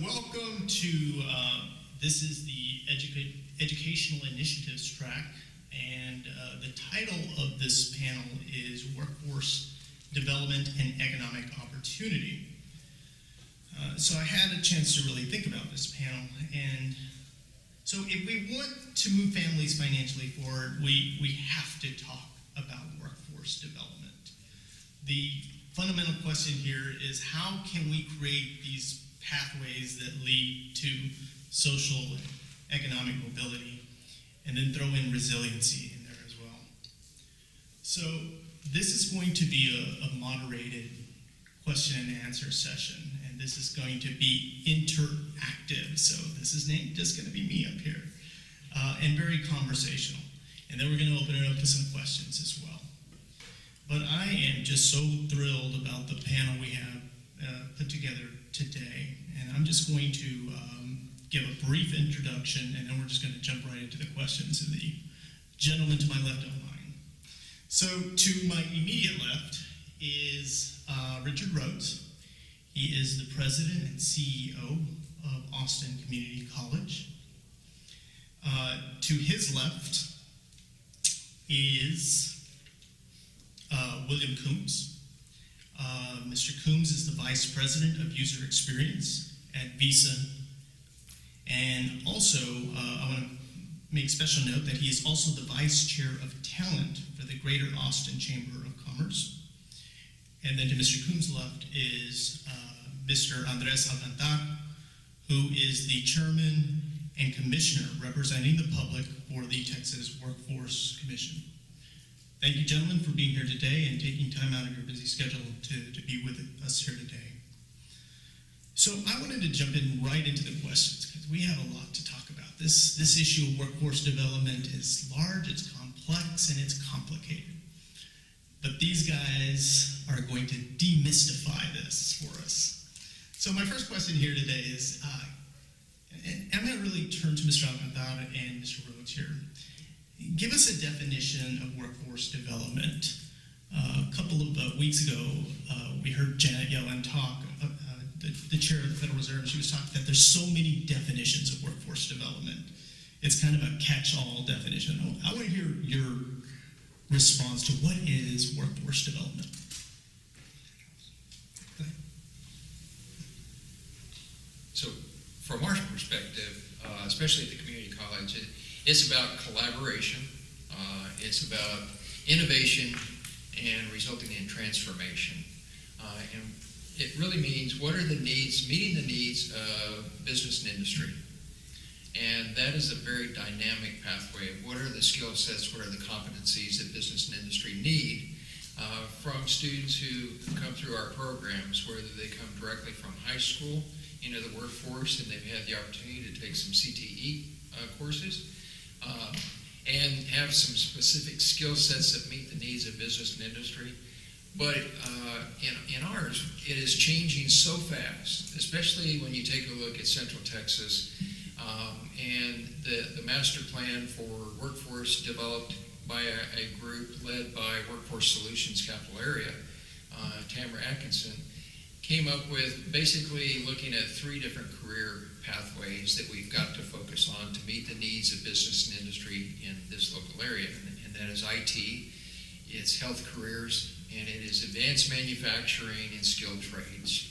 Welcome to, this is the Educational Initiatives track, and the title of this panel is Workforce Development and Economic Opportunity. So I had a chance to really think about this panel, and so if we want to move families financially forward, we have to talk about workforce development. The fundamental question here is, how can we create these pathways that lead to social and economic mobility, and then throw in resiliency in there as well. So this is going to be a moderated question and answer session, and this is going to be interactive. So this is just going to be me up here, and very conversational. And then we're going to open it up to some questions as well. But I am just so thrilled about the panel we have put together today, and I'm just going to give a brief introduction, and then we're just going to jump right into the questions. And the gentleman to my left don't mind. So to my immediate left is Richard Rhodes. He is the president and CEO of Austin Community College. To his left is William Coombs. Mr. Coombs is the Vice President of User Experience at Visa. And also, I want to make special note that he is also the Vice Chair of Talent for the Greater Austin Chamber of Commerce. And then to Mr. Coombs' left is Mr. Andres Alcantar, who is the Chairman and Commissioner representing the public for the Texas Workforce Commission. Thank you, gentlemen, for being here today and taking time out of your busy schedule to be with us here today. So I wanted to jump in right into the questions, because we have a lot to talk about. This issue of workforce development is large, it's complex, and it's complicated. But these guys are going to demystify this for us. So my first question here today is, and I'm going to really turn to Mr. Alcantar and Mr. Rhodes here. Give us a definition of workforce development. A couple of weeks ago, we heard Janet Yellen talk, the chair of the Federal Reserve, and she was talking that there's so many definitions of workforce development. It's kind of a catch-all definition. I want to hear your response to what is workforce development. So from our perspective, especially at the community college, it's about collaboration, it's about innovation and resulting in transformation. And it really means, what are the needs, meeting the needs of business and industry. And that is a very dynamic pathway of what are the skill sets, what are the competencies that business and industry need from students who come through our programs, whether they come directly from high school into the workforce and they've had the opportunity to take some CTE courses, and have some specific skill sets that meet the needs of business and industry. But in ours, it is changing so fast, especially when you take a look at Central Texas, and the master plan for workforce developed by a group led by Workforce Solutions Capital Area, Tamara Atkinson, came up with basically looking at 3 different career pathways that we've got to focus on to meet the needs of business and industry in this local area. And that is IT, it's health careers, and it is advanced manufacturing and skilled trades.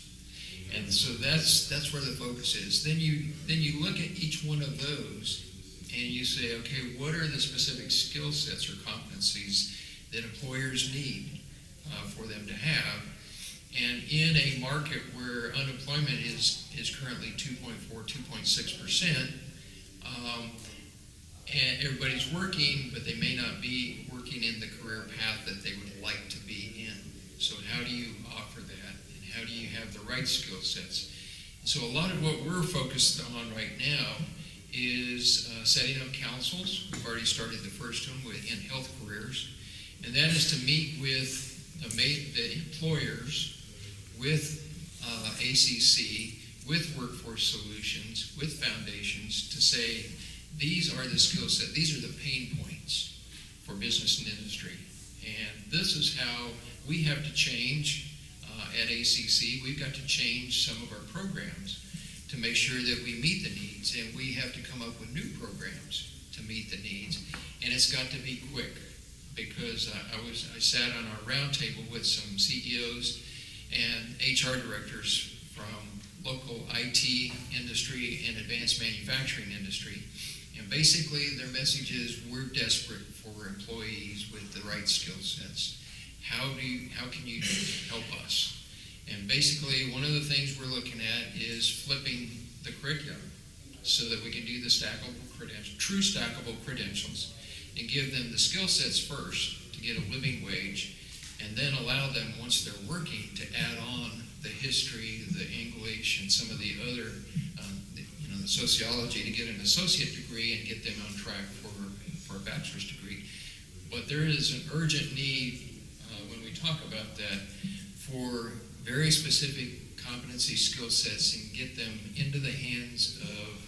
And so that's where the focus is. Then you look at each one of those and you say, okay, what are the specific skill sets or competencies that employers need for them to have? And in a market where unemployment is currently 2.4, 2.6%, and everybody's working, but they may not be working in the career path that they would like to be in. So how do you offer that? And how do you have the right skill sets? So a lot of what we're focused on right now is setting up councils. We've already started the first one in health careers. And that is to meet with the employers, with ACC, with Workforce Solutions, with foundations, to say, these are the skill set, these are the pain points for business and industry. And this is how we have to change at ACC. We've got to change some of our programs to make sure that we meet the needs, and we have to come up with new programs to meet the needs, and it's got to be quick, because I sat on our roundtable with some CEOs and HR directors from local IT industry and advanced manufacturing industry, and basically their message is, we're desperate for employees with the right skill sets. How can you help us? And basically, one of the things we're looking at is flipping the curriculum so that we can do the stackable credentials, true stackable credentials, and give them the skill sets first to get a living wage, and then allow them, once they're working, to add on the history, the English, and some of the other, the sociology, to get an associate degree and get them on track for a bachelor's degree. But there is an urgent need, when we talk about that, for very specific competency skill sets and get them into the hands of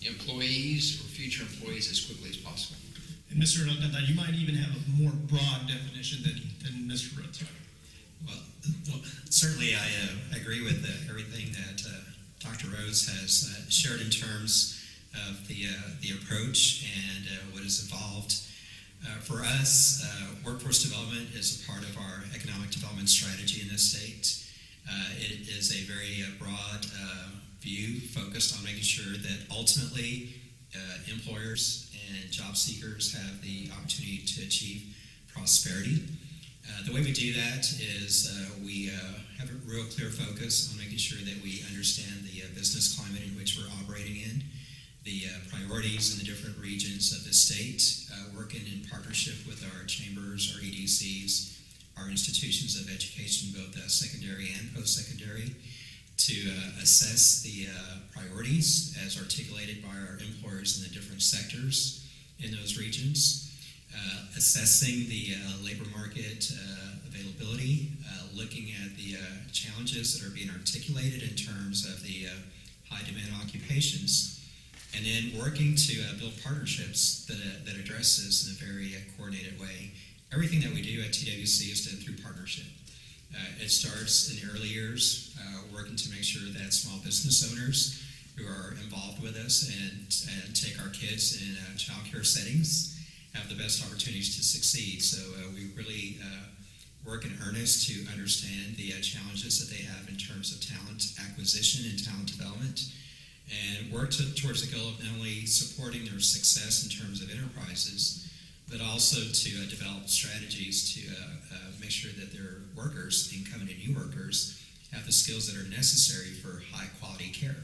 employees or future employees as quickly as possible. And Mr. Rodenda, you might even have a more broad definition than Mr. Rhodes. Well, certainly I agree with everything that Dr. Rhodes has shared in terms of the approach and what is involved. For us, workforce development is a part of our economic development strategy in this state. It is a very broad view focused on making sure that ultimately employers and job seekers have the opportunity to achieve prosperity. The way we do that is we have a real clear focus on making sure that we understand the business climate in which we're operating in, the priorities in the different regions of the state, working in partnership with our chambers, our EDCs, our institutions of education, both secondary and post-secondary, to assess the priorities as articulated by our employers in the different sectors in those regions, assessing the labor market availability, looking at the challenges that are being articulated in terms of the high demand occupations, and then working to build partnerships that address this in a very coordinated way. Everything that we do at TWC is done through partnership. It starts in the early years, working to make sure that small business owners who are involved with us and take our kids in child care settings have the best opportunities to succeed. So we really work in earnest to understand the challenges that they have in terms of talent acquisition and talent development, and work towards the goal of not only supporting their success in terms of enterprises, but also to develop strategies to make sure that their workers, incoming and new workers, have the skills that are necessary for high quality care,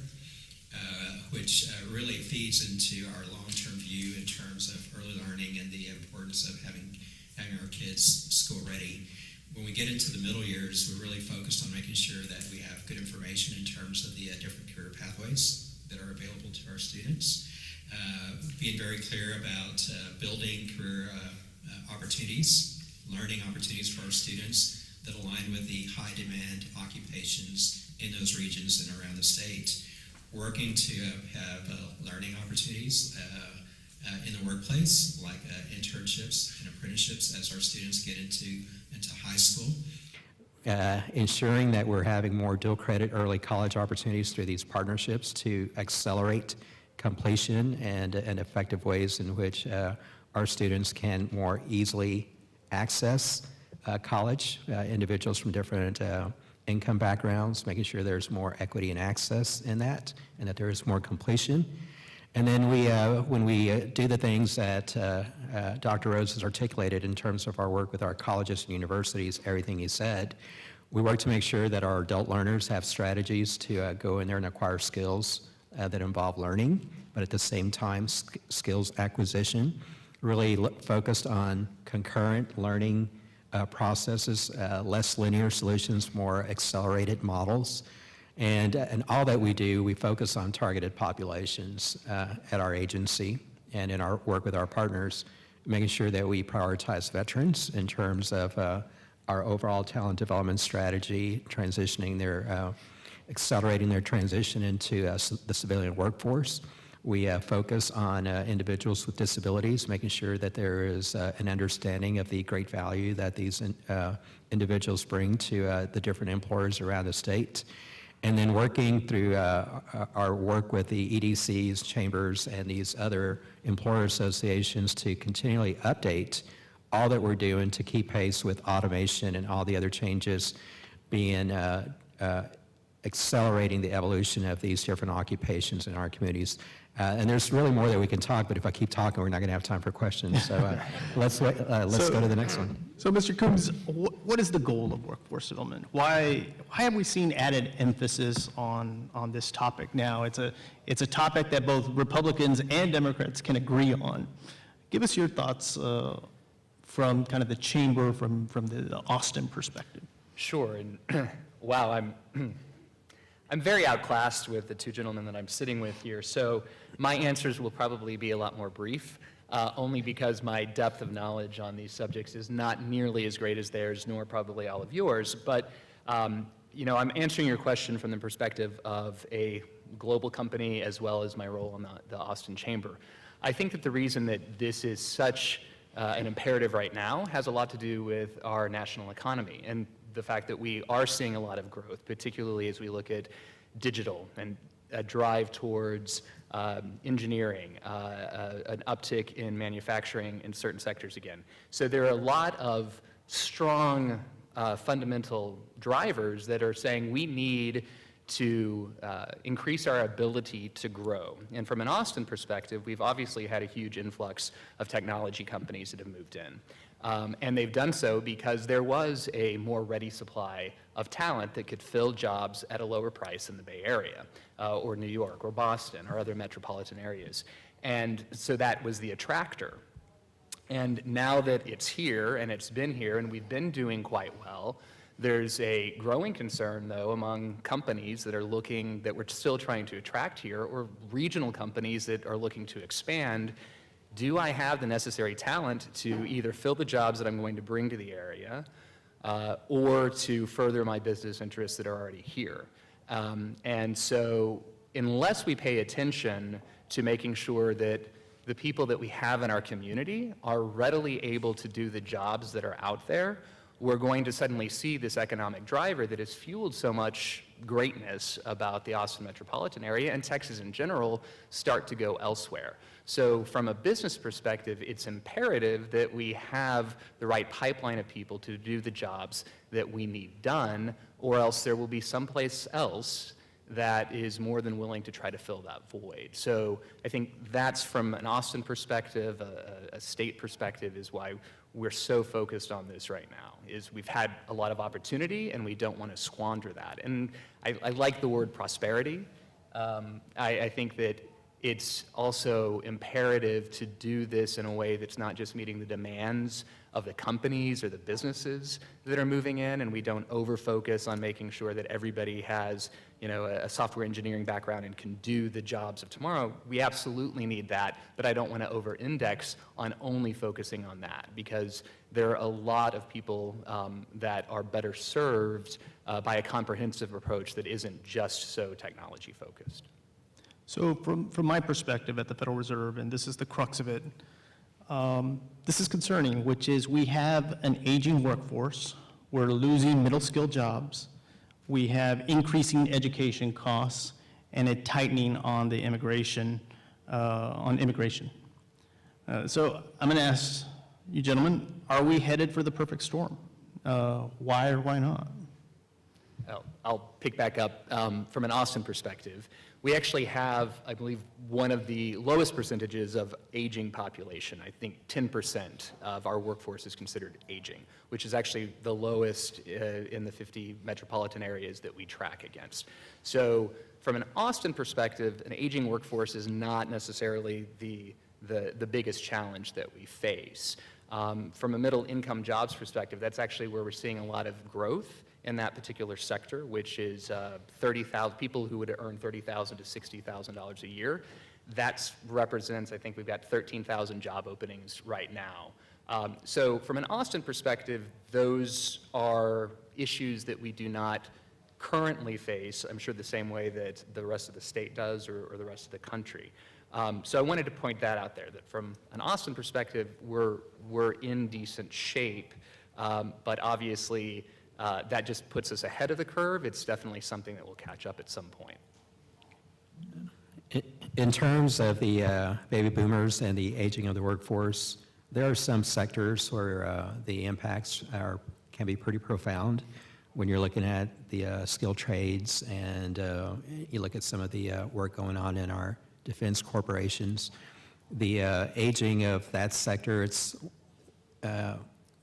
which really feeds into our long-term view in terms of early learning and the importance of having our kids school ready. When we get into the middle years, we're really focused on making sure that we have good information in terms of the different career pathways that are available to our students. Being very clear about building career opportunities, learning opportunities for our students that align with the high demand occupations in those regions and around the state. Working to have learning opportunities in the workplace, like internships and apprenticeships as our students get into high school. Ensuring that we're having more dual credit early college opportunities through these partnerships to accelerate completion and effective ways in which our students can more easily access college, individuals from different income backgrounds, making sure there's more equity and access in that, and that there is more completion. And then when we do the things that Dr. Rhodes has articulated in terms of our work with our colleges and universities, everything he said, we work to make sure that our adult learners have strategies to go in there and acquire skills that involve learning, but at the same time, skills acquisition, really focused on concurrent learning processes, less linear solutions, more accelerated models. And all that we do, we focus on targeted populations at our agency and in our work with our partners, making sure that we prioritize veterans in terms of our overall talent development strategy, accelerating their transition into the civilian workforce. We focus on individuals with disabilities, making sure that there is an understanding of the great value that these individuals bring to the different employers around the state. And then working through our work with the EDCs, chambers, and these other employer associations to continually update all that we're doing to keep pace with automation and all the other changes, being accelerating the evolution of these different occupations in our communities. And there's really more that we can talk, but if I keep talking, we're not going to have time for questions. So let's go to the next one. So, Mr. Coombs, what is the goal of workforce development? Why have we seen added emphasis on this topic now? It's a topic that both Republicans and Democrats can agree on. Give us your thoughts from kind of the chamber, from the Austin perspective. Sure, and wow, I'm very outclassed with the two gentlemen that I'm sitting with here, so my answers will probably be a lot more brief, only because my depth of knowledge on these subjects is not nearly as great as theirs, nor probably all of yours. But you know, I'm answering your question from the perspective of a global company as well as my role in the Austin Chamber. I think that the reason that this is such an imperative right now has a lot to do with our national economy and the fact that we are seeing a lot of growth, particularly as we look at digital and a drive towards engineering, an uptick in manufacturing in certain sectors again. So there are a lot of strong fundamental drivers that are saying we need to increase our ability to grow. And from an Austin perspective, we've obviously had a huge influx of technology companies that have moved in. And they've done so because there was a more ready supply of talent that could fill jobs at a lower price in the Bay Area, or New York, or Boston, or other metropolitan areas. And so that was the attractor. And now that it's here, and it's been here, and we've been doing quite well, there's a growing concern, though, among companies that are looking, that we're still trying to attract here, or regional companies that are looking to expand. Do I have the necessary talent to either fill the jobs that I'm going to bring to the area or to further my business interests that are already here? And so unless we pay attention to making sure that the people that we have in our community are readily able to do the jobs that are out there, we're going to suddenly see this economic driver that has fueled so much greatness about the Austin metropolitan area and Texas in general start to go elsewhere. So from a business perspective, it's imperative that we have the right pipeline of people to do the jobs that we need done, or else there will be someplace else that is more than willing to try to fill that void. So I think that's from an Austin perspective, a state perspective, is why we're so focused on this right now, is we've had a lot of opportunity and we don't want to squander that. And I like the word prosperity. I think that it's also imperative to do this in a way that's not just meeting the demands of the companies or the businesses that are moving in, and we don't over-focus on making sure that everybody has, you know, a software engineering background and can do the jobs of tomorrow. We absolutely need that, but I don't want to over-index on only focusing on that, because there are a lot of people that are better served by a comprehensive approach that isn't just so technology-focused. So from my perspective at the Federal Reserve, and this is the crux of it, this is concerning, which is we have an aging workforce, we're losing middle-skilled jobs, we have increasing education costs, and a tightening on the immigration. So I'm going to ask you gentlemen, are we headed for the perfect storm? Why or why not? I'll pick back up from an Austin perspective. We actually have, I believe, one of the lowest percentages of aging population. I think 10% of our workforce is considered aging, which is actually the lowest in the 50 metropolitan areas that we track against. So from an Austin perspective, an aging workforce is not necessarily the biggest challenge that we face. From a middle income jobs perspective, that's actually where we're seeing a lot of growth in that particular sector, which is 30,000 people who would earn $30,000 to $60,000 a year. That represents, I think we've got 13,000 job openings right now. So from an Austin perspective, those are issues that we do not currently face, I'm sure the same way that the rest of the state does, or the rest of the country. So I wanted to point that out there, that from an Austin perspective, we're in decent shape, but obviously that just puts us ahead of the curve. It's definitely something that will catch up at some point. In terms of the baby boomers and the aging of the workforce, there are some sectors where the impacts can be pretty profound. When you're looking at the skilled trades and you look at some of the work going on in our defense corporations, the aging of that sector, it's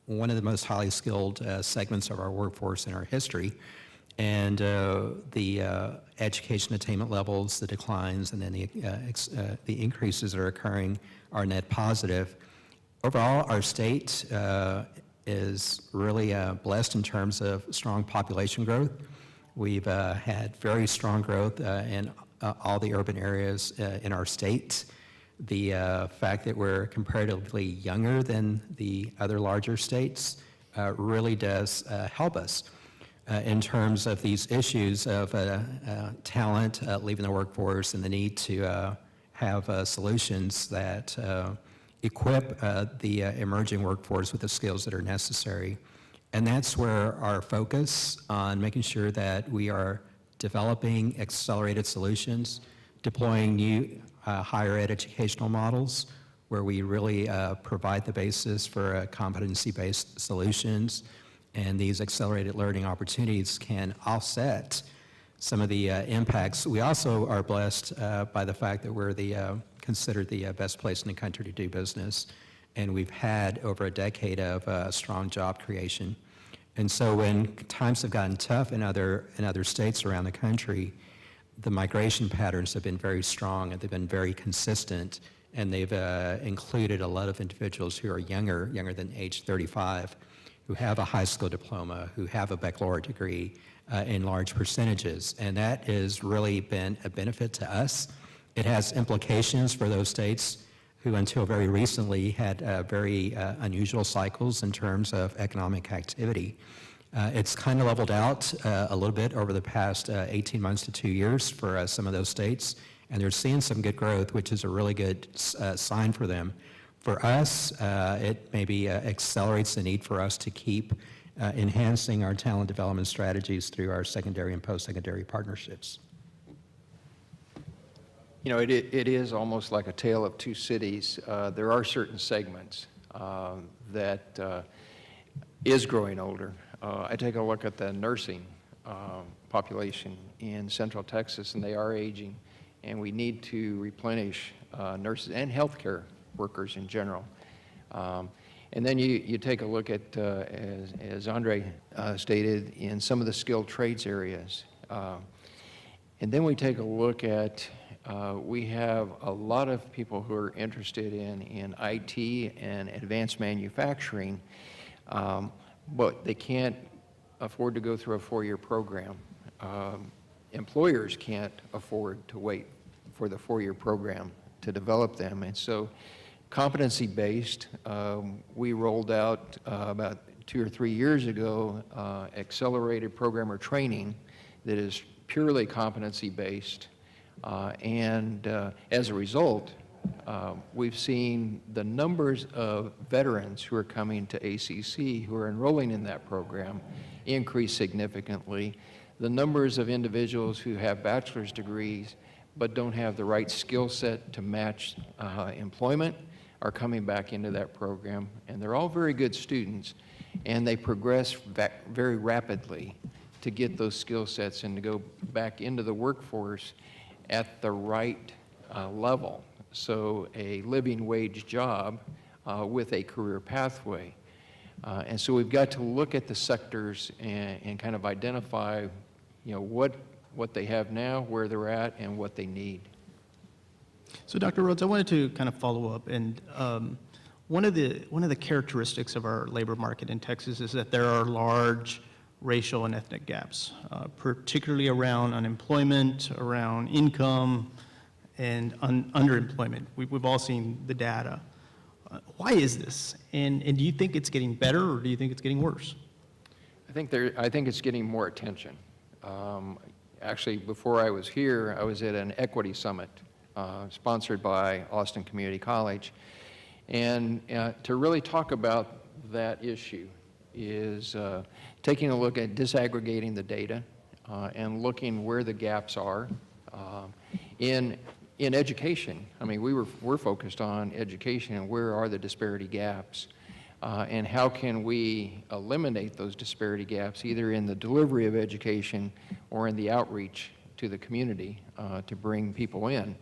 one of the most highly skilled segments of our workforce in our history. And the education attainment levels, the declines, and then the increases that are occurring are net positive. Overall, our state is really blessed in terms of strong population growth. We've had very strong growth in all the urban areas in our state. The fact that we're comparatively younger than the other larger states really does help us in terms of these issues of talent leaving the workforce and the need to have solutions that equip the emerging workforce with the skills that are necessary. And that's where our focus on making sure that we are developing accelerated solutions, deploying new higher ed educational models where we really provide the basis for competency-based solutions, and these accelerated learning opportunities can offset some of the impacts. We also are blessed by the fact that we're considered the best place in the country to do business, and we've had over a decade of strong job creation. And so when times have gotten tough in other states around the country, the migration patterns have been very strong and they've been very consistent, and they've included a lot of individuals who are younger than age 35, who have a high school diploma, who have a baccalaureate degree in large percentages. And that has really been a benefit to us. It has implications for those states who until very recently had very unusual cycles in terms of economic activity. It's kind of leveled out a little bit over the past 18 months to 2 years for some of those states, and they're seeing some good growth, which is a really good sign for them. For us, it maybe accelerates the need for us to keep enhancing our talent development strategies through our secondary and post-secondary partnerships. You know, it is almost like a tale of two cities. There are certain segments that is growing older. I take a look at the nursing population in Central Texas, and they are aging, and we need to replenish nurses and healthcare workers in general. And then you take a look at, as Andre stated, in some of the skilled trades areas. And then we take a look at, we have a lot of people who are interested in IT and advanced manufacturing, but they can't afford to go through a 4-year program. Employers can't afford to wait for the 4-year program to develop them. And so competency-based, we rolled out about 2 or 3 years ago accelerated programmer training that is purely competency-based. And as a result, we've seen the numbers of veterans who are coming to ACC, who are enrolling in that program, increase significantly. The numbers of individuals who have bachelor's degrees but don't have the right skill set to match employment are coming back into that program. And they're all very good students, and they progress very rapidly to get those skill sets and to go back into the workforce at the right level. So a living wage job with a career pathway. And so we've got to look at the sectors and kind of identify, you know, what they have now, where they're at, and what they need. So Dr. Rhodes, I wanted to kind of follow up, and one of the characteristics of our labor market in Texas is that there are large racial and ethnic gaps, particularly around unemployment, around income, and underemployment. We've all seen the data. Why is this? And do you think it's getting better, or do you think it's getting worse? I think it's getting more attention. Actually, before I was here, I was at an equity summit sponsored by Austin Community College, and to really talk about that issue. is taking a look at disaggregating the data and looking where the gaps are in education. I mean, we're focused on education and where are the disparity gaps, and how can we eliminate those disparity gaps either in the delivery of education or in the outreach to the community to bring people in.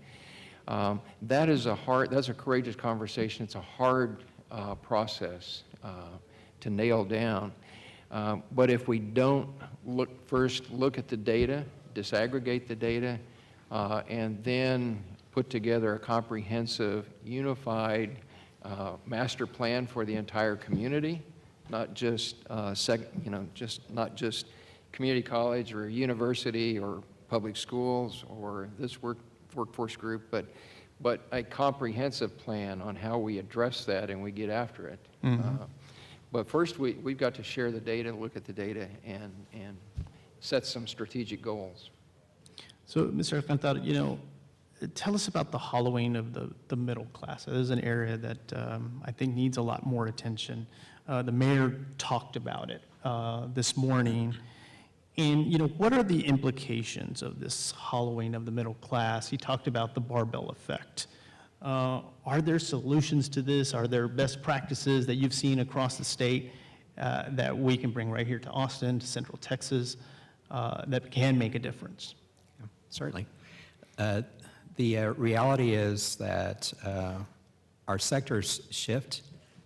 That's a courageous conversation. It's a hard process to nail down. But if we don't look at the data, disaggregate the data, and then put together a comprehensive, unified master plan for the entire community, not just not just community college or university or public schools or this workforce group, but a comprehensive plan on how we address that and we get after it. But first, we've got to share the data, look at the data, and set some strategic goals. So, Mr. Alcantara, tell us about the hollowing of the middle class. It is an area that I think needs a lot more attention. The mayor talked about it this morning. And, what are the implications of this hollowing of the middle class? He talked about the barbell effect. Are there solutions to this? Are there best practices that you've seen across the state that we can bring right here to Austin, to Central Texas, that can make a difference? Yeah, certainly. The reality is that our sectors shift.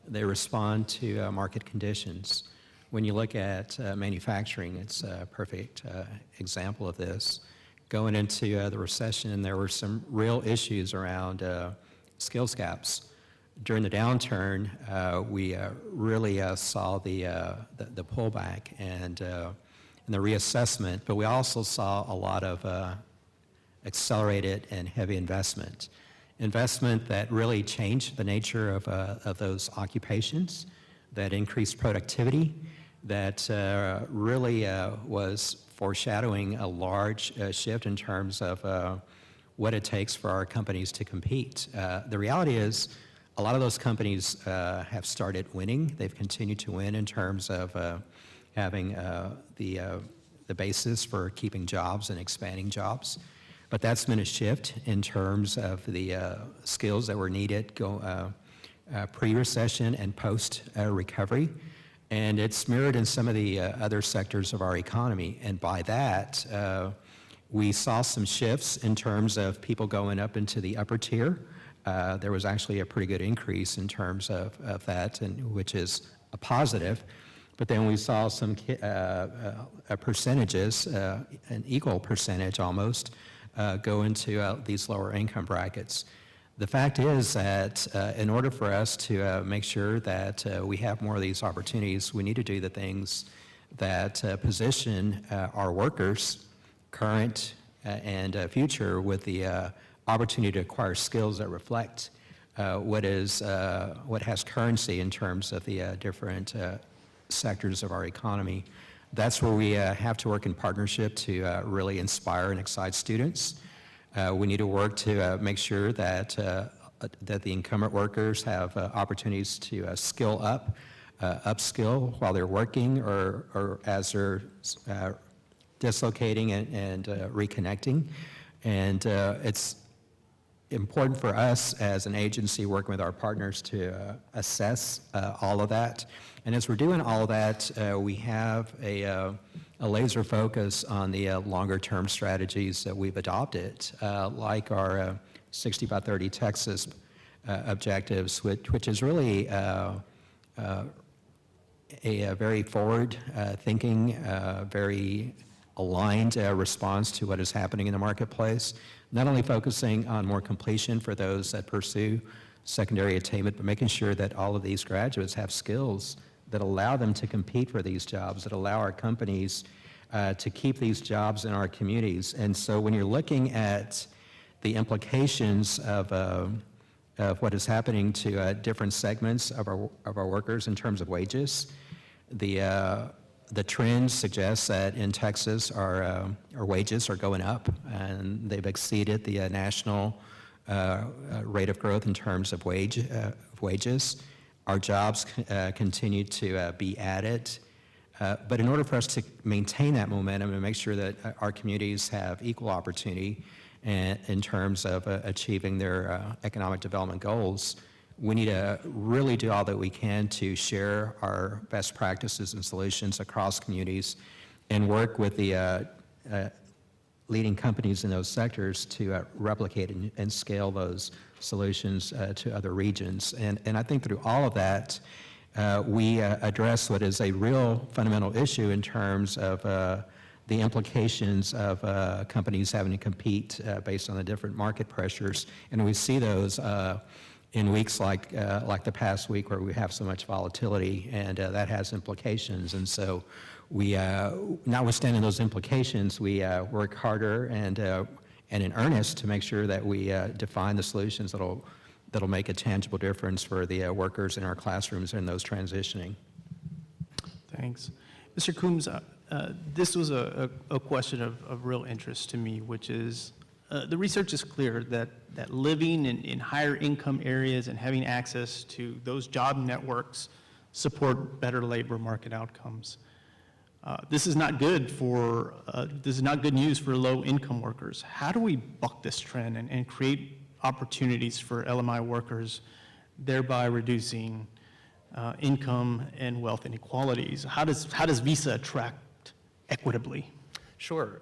They respond to market conditions. When you look at manufacturing, it's a perfect example of this. Going into the recession, there were some real issues around skills gaps. During the downturn, we really saw the pullback and the reassessment, but we also saw a lot of accelerated and heavy investment that really changed the nature of those occupations, that increased productivity, that really was foreshadowing a large shift in terms of what it takes for our companies to compete. The reality is a lot of those companies have started winning. They've continued to win in terms of having the basis for keeping jobs and expanding jobs. But that's been a shift in terms of the skills that were needed pre-recession and post-recovery. And it's mirrored in some of the other sectors of our economy. And by that, we saw some shifts in terms of people going up into the upper tier. There was actually a pretty good increase in terms of that, which is a positive. But then we saw some percentages, an equal percentage almost, go into these lower income brackets. The fact is that in order for us to make sure that we have more of these opportunities, we need to do the things that position our workers, current and future, with the opportunity to acquire skills that reflect what has currency in terms of the different sectors of our economy. That's where we have to work in partnership to really inspire and excite students. We need to work to make sure that the incumbent workers have opportunities to skill up, upskill while they're working or as they're dislocating and reconnecting. And it's important for us as an agency working with our partners to assess all of that. And as we're doing all of that, we have a laser focus on the longer term strategies that we've adopted, like our 60 by 30 Texas objectives, which is really a very forward thinking, very aligned response to what is happening in the marketplace, not only focusing on more completion for those that pursue secondary attainment, but making sure that all of these graduates have skills that allow them to compete for these jobs, that allow our companies to keep these jobs in our communities. And so when you're looking at the implications of what is happening to different segments of our workers in terms of wages, the trend suggests that in Texas our wages are going up, and they've exceeded the national rate of growth in terms of wages. our jobs continue to be added. But in order for us to maintain that momentum and make sure that our communities have equal opportunity in terms of achieving their economic development goals, we need to really do all that we can to share our best practices and solutions across communities and work with the leading companies in those sectors to replicate and scale those solutions to other regions. And I think through all of that, we address what is a real fundamental issue in terms of the implications of companies having to compete based on the different market pressures. And we see those in weeks like the past week where we have so much volatility, and that has implications. And so we, notwithstanding those implications, we work harder and in earnest to make sure that we define the solutions that'll make a tangible difference for the workers in our classrooms and those transitioning. Thanks. Mr. Coombs, this was a question of real interest to me, which is the research is clear that living in higher income areas and having access to those job networks support better labor market outcomes. This is not good news for low income workers. How do we buck this trend and create opportunities for LMI workers, thereby reducing income and wealth inequalities? How does Visa attract equitably? Sure.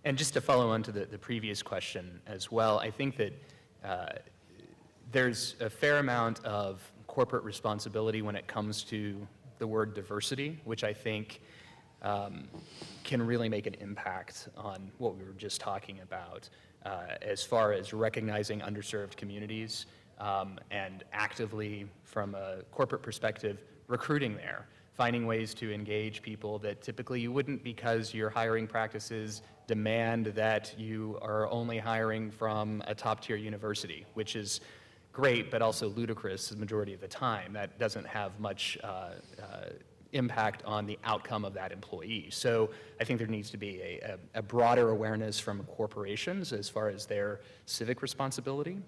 And just to follow on to the previous question as well, I think that there's a fair amount of corporate responsibility when it comes to the word diversity, which I think can really make an impact on what we were just talking about as far as recognizing underserved communities and actively, from a corporate perspective, recruiting there, finding ways to engage people that typically you wouldn't because your hiring practices demand that you are only hiring from a top-tier university, which is great, but also ludicrous the majority of the time. That doesn't have much impact on the outcome of that employee. So I think there needs to be a broader awareness from corporations as far as their civic responsibility.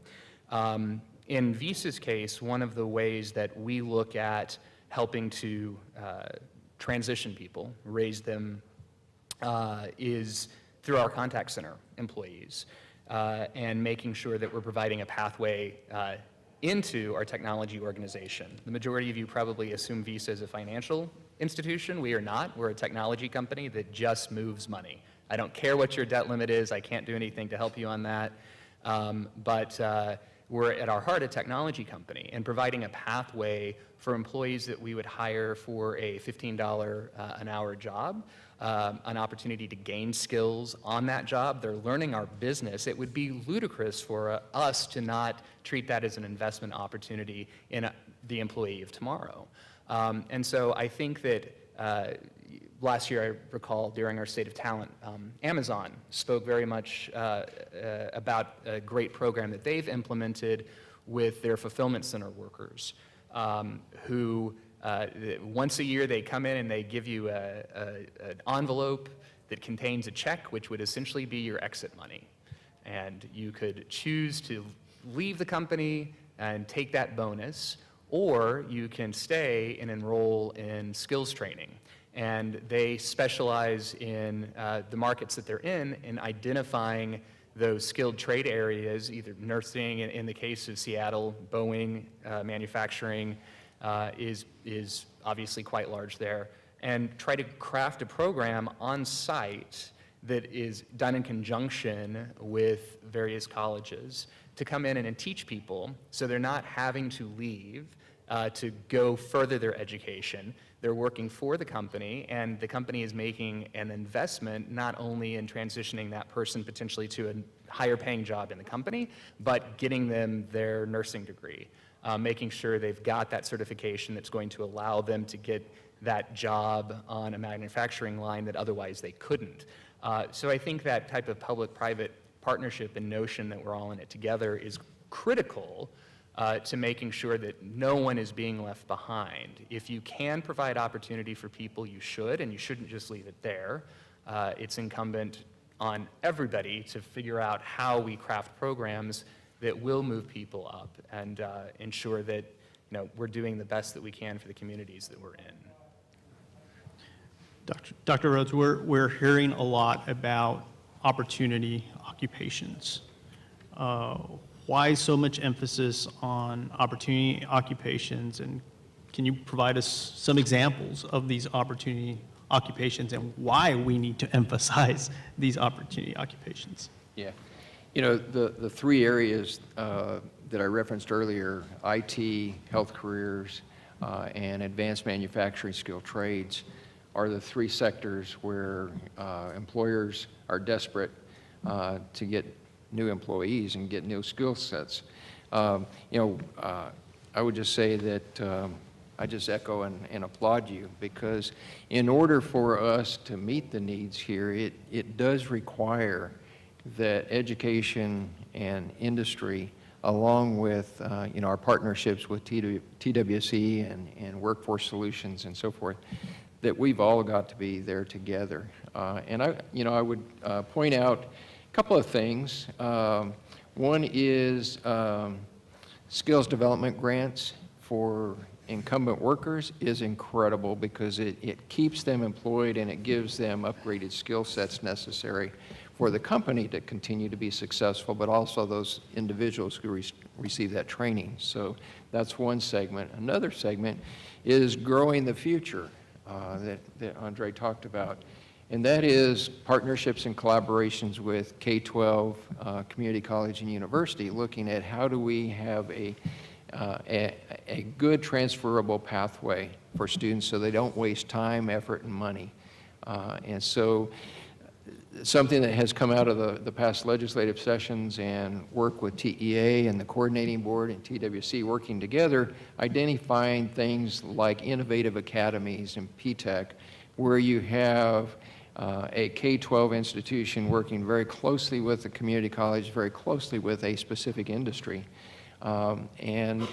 In Visa's case, one of the ways that we look at helping to transition people, raise them, is through our contact center employees and making sure that we're providing a pathway into our technology organization. The majority of you probably assume Visa is a financial institution. We are not. We're a technology company that just moves money. I don't care what your debt limit is. I can't do anything to help you on that. But we're at our heart a technology company, and providing a pathway for employees that we would hire for a $15 an hour job, an opportunity to gain skills on that job. They're learning our business. It would be ludicrous for us to not treat that as an investment opportunity in the employee of tomorrow. And so I think that last year, I recall during our State of Talent, Amazon spoke very much about a great program that they've implemented with their fulfillment center workers, who once a year they come in and they give you an envelope that contains a check, which would essentially be your exit money. And you could choose to leave the company and take that bonus, or you can stay and enroll in skills training. And they specialize in the markets that they're in identifying those skilled trade areas, either nursing, in the case of Seattle, Boeing, manufacturing is obviously quite large there, and try to craft a program on site that is done in conjunction with various colleges to come in and teach people so they're not having to leave to go further their education. They're working for the company, and the company is making an investment not only in transitioning that person potentially to a higher paying job in the company, but getting them their nursing degree, making sure they've got that certification that's going to allow them to get that job on a manufacturing line that otherwise they couldn't. So I think that type of public-private partnership and notion that we're all in it together is critical to making sure that no one is being left behind. If you can provide opportunity for people, you should, and you shouldn't just leave it there. It's incumbent on everybody to figure out how we craft programs that will move people up and ensure that we're doing the best that we can for the communities that we're in. Dr. Rhodes, we're hearing a lot about opportunity occupations. Why so much emphasis on opportunity occupations, and can you provide us some examples of these opportunity occupations and why we need to emphasize these opportunity occupations? Yeah. The three areas that I referenced earlier, IT, health careers, and advanced manufacturing skill trades, are the three sectors where employers are desperate to get new employees and get new skill sets. I would just say that I just echo and applaud you, because in order for us to meet the needs here, it does require that education and industry, along with our partnerships with TWC and Workforce Solutions and so forth, that we've all got to be there together. And I would point out a couple of things. One is skills development grants for incumbent workers is incredible, because it keeps them employed and it gives them upgraded skill sets necessary for the company to continue to be successful, but also those individuals who receive that training. So that's one segment. Another segment is growing the future that Andre talked about, and that is partnerships and collaborations with K-12, community college and university, looking at how do we have a good transferable pathway for students so they don't waste time, effort, and money. And so something that has come out of the past legislative sessions and work with TEA and the coordinating board and TWC working together, identifying things like innovative academies and P-TECH, where you have a K-12 institution working very closely with the community college, very closely with a specific industry. And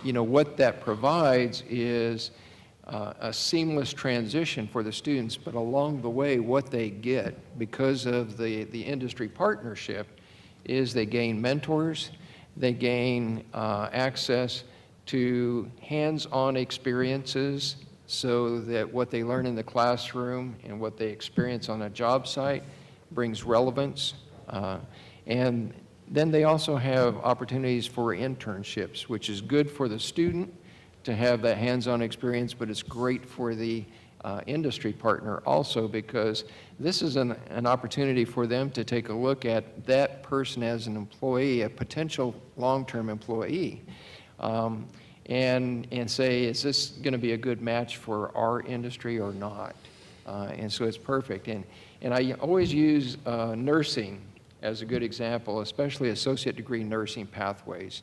what that provides is a seamless transition for the students, but along the way, what they get because of the industry partnership is they gain mentors, they gain access to hands-on experiences, so that what they learn in the classroom and what they experience on a job site brings relevance. And then they also have opportunities for internships, which is good for the student to have that hands-on experience, but it's great for the industry partner also, because this is an opportunity for them to take a look at that person as an employee, a potential long-term employee, and say, is this going to be a good match for our industry or not? And so it's perfect. And I always use nursing as a good example, especially associate degree nursing pathways.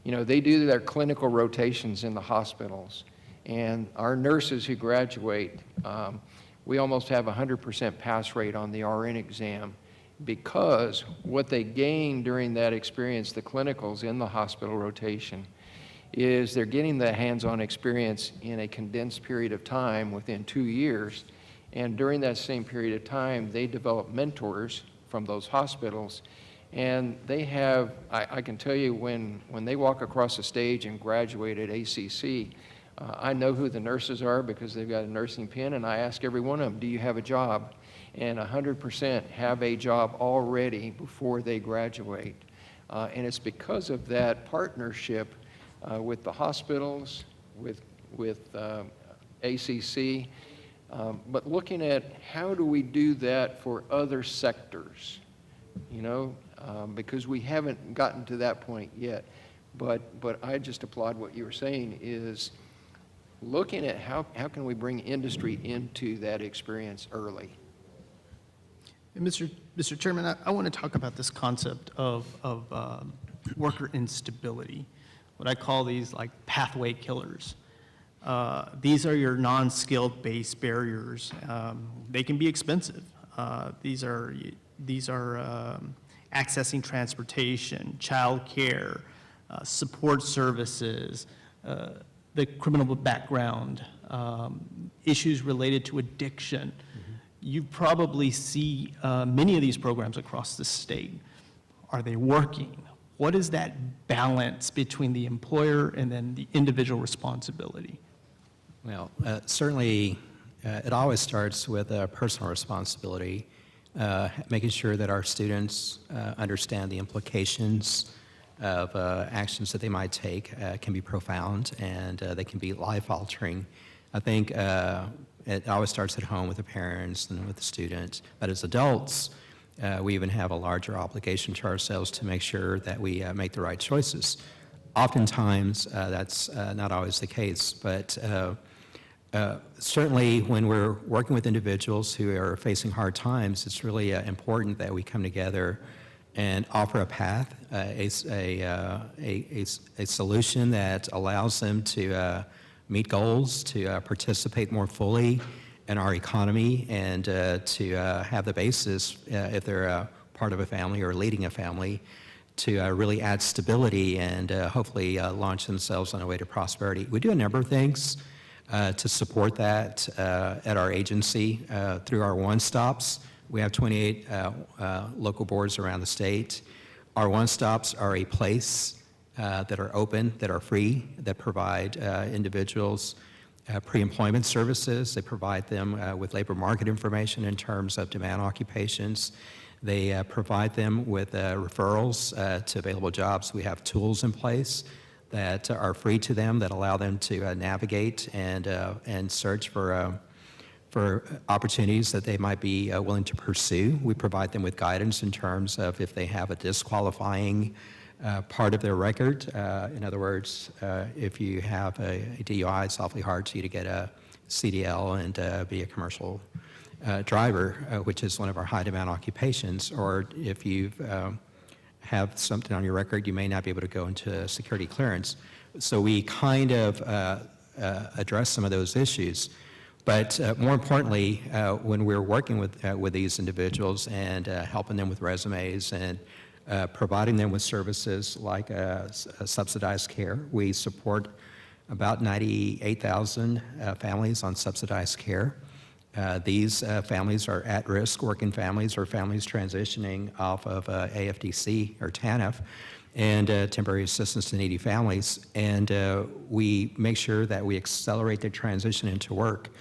They do their clinical rotations in the hospitals, and our nurses who graduate, we almost have 100% pass rate on the RN exam, because what they gain during that experience, the clinicals in the hospital rotation, is they're getting the hands-on experience in a condensed period of time within 2 years, and during that same period of time, they develop mentors from those hospitals. And they have, I can tell you, when they walk across the stage and graduate at ACC, I know who the nurses are because they've got a nursing pin, and I ask every one of them, do you have a job? And 100% have a job already before they graduate. And it's because of that partnership with the hospitals, with ACC, but looking at how do we do that for other sectors, because we haven't gotten to that point yet. But I just applaud what you were saying, is looking at how can we bring industry into that experience early. And Mr. Chairman, I want to talk about this concept of worker instability, what I call these like pathway killers. These are your non-skilled base barriers. They can be expensive. These are accessing transportation, child care, support services, the criminal background, issues related to addiction. You probably see many of these programs across the state. Are they working? what is that balance between the employer and then the individual responsibility? Well, certainly, it always starts with personal responsibility, making sure that our students understand the implications of actions that they might take can be profound, and they can be life-altering. I think it always starts at home with the parents and with the students. But as adults, we even have a larger obligation to ourselves to make sure that we make the right choices. Oftentimes, that's not always the case, but certainly when we're working with individuals who are facing hard times, it's really important that we come together and offer a path, a solution that allows them to meet goals, to participate more fully in our economy, and to have the basis, if they're part of a family or leading a family, to really add stability and hopefully launch themselves on a way to prosperity. We do a number of things to support that at our agency through our one-stops. We have 28 local boards around the state. Our one-stops are a place that are open, that are free, that provide individuals pre-employment services. They provide them with labor market information in terms of demand occupations. They provide them with referrals to available jobs. We have tools in place that are free to them, that allow them to navigate and search for opportunities that they might be willing to pursue. We provide them with guidance in terms of if they have a disqualifying part of their record. In other words, if you have a DUI, it's awfully hard for you to get a CDL and be a commercial driver, which is one of our high demand occupations. Or if you have something on your record, you may not be able to go into security clearance. So we kind of address some of those issues. But more importantly, when we're working with these individuals and helping them with resumes and providing them with services like subsidized care, we support about 98,000 families on subsidized care. These families are at-risk working families or families transitioning off of AFDC or TANF and temporary assistance to needy families. And we make sure that we accelerate their transition into work.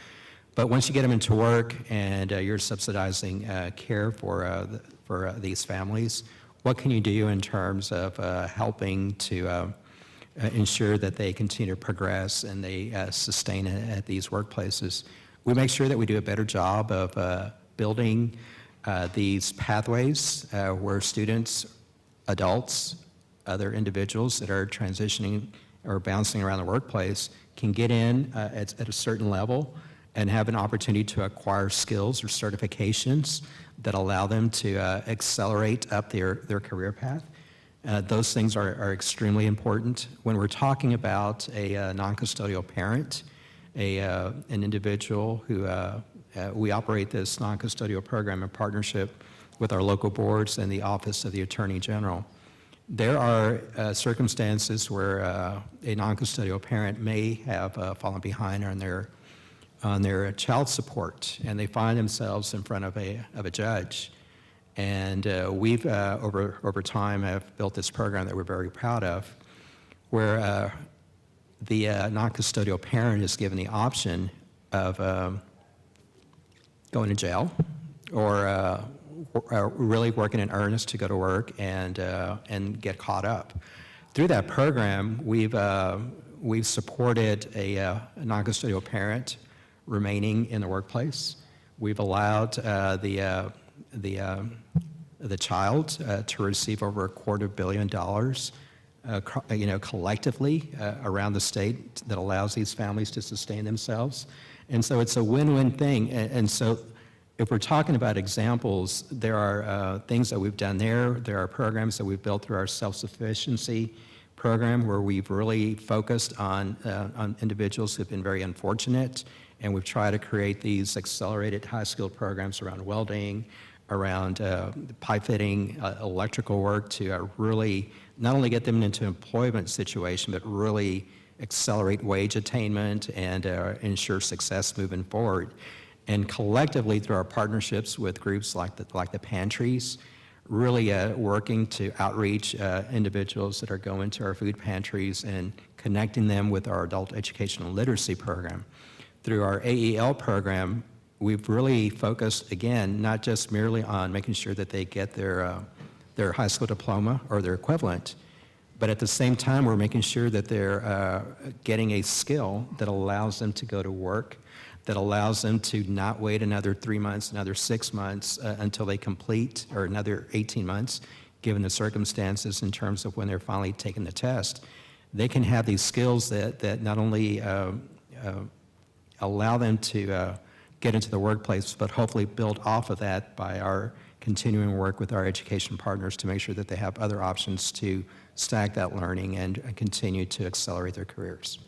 But once you get them into work and you're subsidizing care for these families, what can you do in terms of helping to ensure that they continue to progress and they sustain at these workplaces? We make sure that we do a better job of building these pathways where students, adults, other individuals that are transitioning or bouncing around the workplace can get in at a certain level and have an opportunity to acquire skills or certifications that allow them to accelerate up their career path. Those things are extremely important. When we're talking about a non-custodial parent, an individual who, we operate this non-custodial program in partnership with our local boards and the Office of the Attorney General. There are circumstances where a non-custodial parent may have fallen behind on their child support, and they find themselves in front of a judge. And we've over time have built this program that we're very proud of, where the non-custodial parent is given the option of going to jail or really working in earnest to go to work and get caught up. Through that program, we've supported a non-custodial parent remaining in the workplace. We've allowed the child to receive over $250 million, collectively around the state that allows these families to sustain themselves. And so it's a win-win thing. And so if we're talking about examples, there are things that we've done there. There are programs that we've built through our self-sufficiency program where we've really focused on individuals who've been very unfortunate, and we've tried to create these accelerated high-skilled programs around welding, around pipe fitting, electrical work to really not only get them into an employment situation, but really accelerate wage attainment and ensure success moving forward. And collectively, through our partnerships with groups like the pantries, really working to outreach individuals that are going to our food pantries and connecting them with our adult educational literacy program. Through our AEL program, we've really focused, again, not just merely on making sure that they get their high school diploma or their equivalent, but at the same time, we're making sure that they're getting a skill that allows them to go to work, that allows them to not wait another 3 months, another 6 months until they complete, or another 18 months, given the circumstances in terms of when they're finally taking the test. They can have these skills that not only allow them to get into the workplace, but hopefully build off of that by our continuing work with our education partners to make sure that they have other options to stack that learning and continue to accelerate their careers.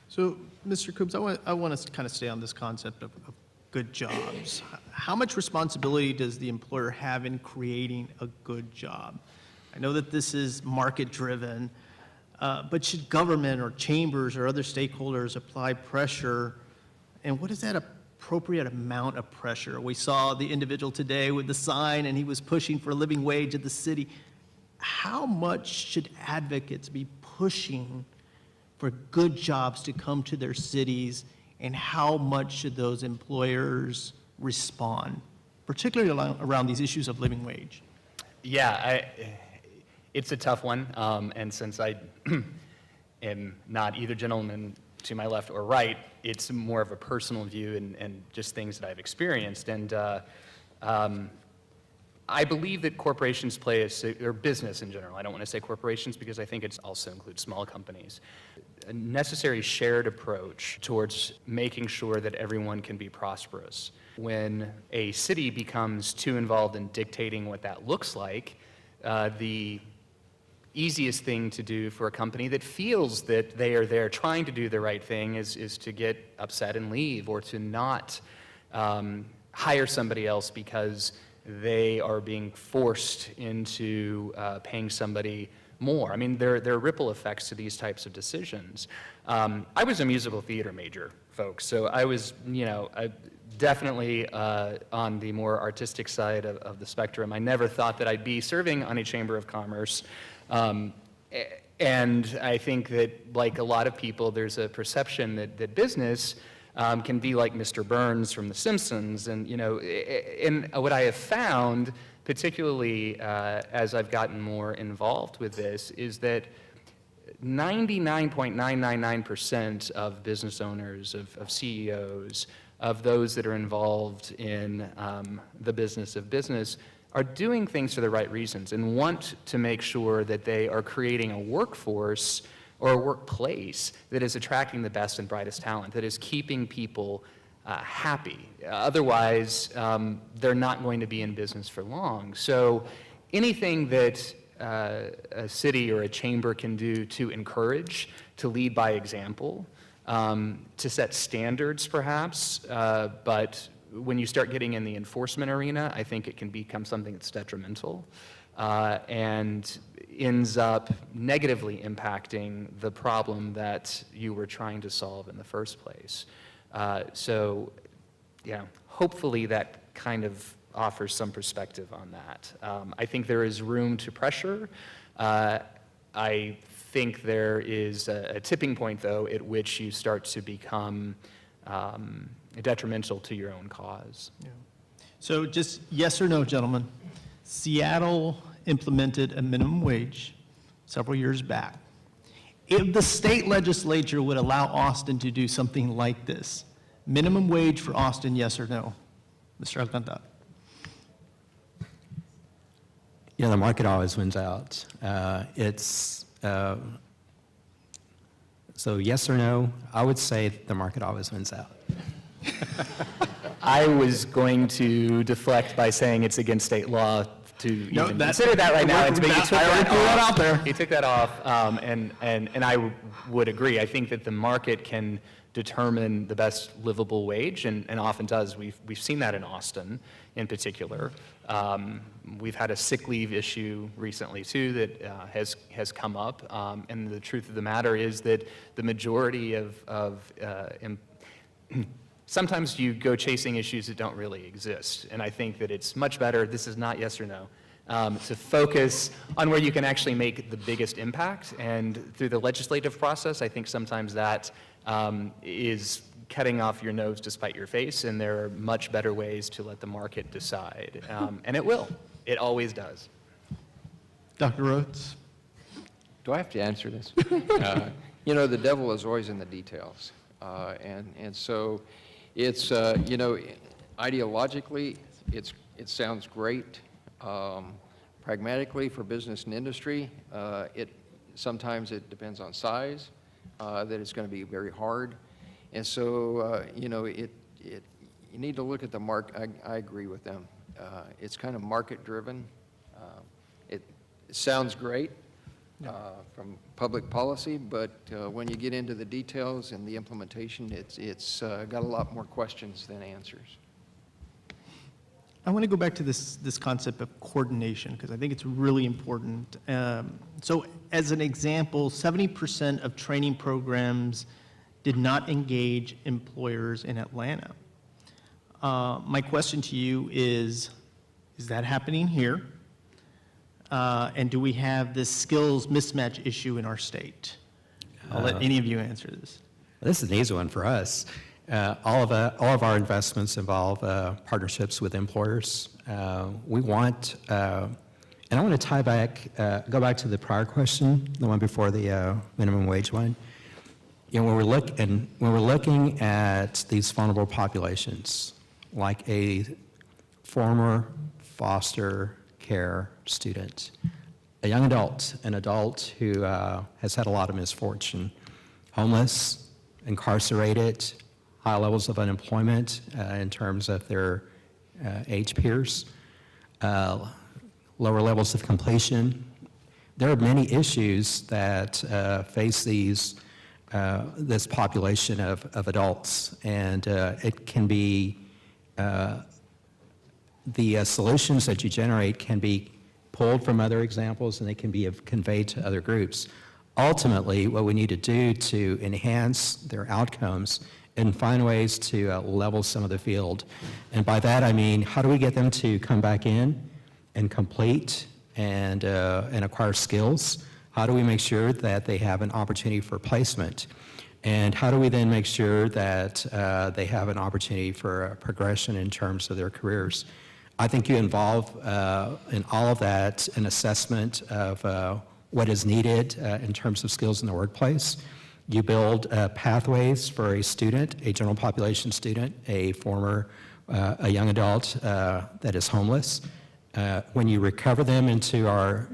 So, Mr. Coombs, I want to kind of stay on this concept of good jobs. How much responsibility does the employer have in creating a good job? I know that this is market-driven, but should government or chambers or other stakeholders apply pressure? And what is that appropriate amount of pressure? We saw the individual today with the sign, and he was pushing for a living wage at the city. How much should advocates be pushing for good jobs to come to their cities, and how much should those employers respond, particularly around these issues of living wage? Yeah, it's a tough one, and since I am not either gentleman to my left or right, it's more of a personal view and just things that I've experienced. And I believe that corporations play or business in general, I don't want to say corporations because I think it also includes small companies, a necessary shared approach towards making sure that everyone can be prosperous. When a city becomes too involved in dictating what that looks like, the easiest thing to do for a company that feels that they are there trying to do the right thing is to get upset and leave, or to not hire somebody else because they are being forced into paying somebody more. I mean, there are ripple effects to these types of decisions. I was a musical theater major, folks, so I was, definitely on the more artistic side of the spectrum. I never thought that I'd be serving on a chamber of commerce. And I think that, like a lot of people, there's a perception that business can be like Mr. Burns from The Simpsons. And, and what I have found, particularly as I've gotten more involved with this, is that 99.999% of business owners, of CEOs, of those that are involved in the business of business are doing things for the right reasons and want to make sure that they are creating a workforce or a workplace that is attracting the best and brightest talent, that is keeping people happy. Otherwise, they're not going to be in business for long. So anything that a city or a chamber can do to encourage, to lead by example, to set standards perhaps, but when you start getting in the enforcement arena, I think it can become something that's detrimental and ends up negatively impacting the problem that you were trying to solve in the first place. So, yeah, hopefully that kind of offers some perspective on that. I think there is room to pressure. I think there is a tipping point, though, at which you start to become detrimental to your own cause. Yeah. So just yes or no, gentlemen. Seattle implemented a minimum wage several years back. If the state legislature would allow Austin to do something like this, minimum wage for Austin, yes or no? Mr. Alcantara. Yeah, the market always wins out. So yes or no, I would say the market always wins out. I was going to deflect by saying it's against state law to even consider that right now. But you took that off. You took that off, and I would agree. I think that the market can determine the best livable wage, and often does. We've seen that in Austin, in particular. We've had a sick leave issue recently too that has come up, and the truth of the matter is that the majority of sometimes you go chasing issues that don't really exist. And I think that it's much better, this is not yes or no, to focus on where you can actually make the biggest impact. And through the legislative process, I think sometimes that is cutting off your nose to spite your face, and there are much better ways to let the market decide. And it will. It always does. Dr. Rhodes? Do I have to answer this? You know, the devil is always in the details. And so it's, you know, ideologically, it sounds great. Pragmatically, for business and industry, sometimes it depends on size, that it's going to be very hard. And so, you know, you need to look at the market. I agree with them. It's kind of market-driven. It sounds great from public policy, but when you get into the details and the implementation, it's got a lot more questions than answers. I want to go back to this concept of coordination, because I think it's really important. So as an example, 70% of training programs did not engage employers in Atlanta. My question to you is that happening here? And do we have this skills mismatch issue in our state? I'll let any of you answer this. This is an easy one for us. All of our investments involve partnerships with employers. We want, and I want to go back to the prior question, the one before the minimum wage one. You know, when we're looking at these vulnerable populations, like a former foster care student, a young adult, an adult who has had a lot of misfortune, homeless, incarcerated, high levels of unemployment in terms of their age peers, lower levels of completion. There are many issues that face this population of adults, and it can be the solutions that you generate can be pulled from other examples, and they can be conveyed to other groups. Ultimately, what we need to do to enhance their outcomes and find ways to level some of the field. And by that, I mean, how do we get them to come back in and complete and acquire skills? How do we make sure that they have an opportunity for placement? And how do we then make sure that they have an opportunity for progression in terms of their careers? I think you involve in all of that an assessment of what is needed in terms of skills in the workplace. You build pathways for a student, a general population student, a young adult that is homeless. When you recover them into our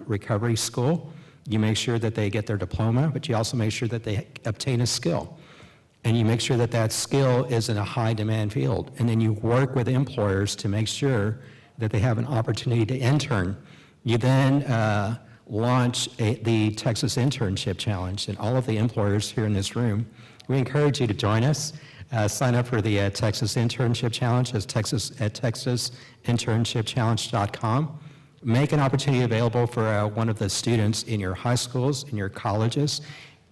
recovery school, you make sure that they get their diploma, but you also make sure that they obtain a skill. And you make sure that that skill is in a high demand field. And then you work with employers to make sure that they have an opportunity to intern. You then launch the Texas Internship Challenge, and all of the employers here in this room, we encourage you to join us. Sign up for the Texas Internship Challenge at texasinternshipchallenge.com. Make an opportunity available for one of the students in your high schools, in your colleges.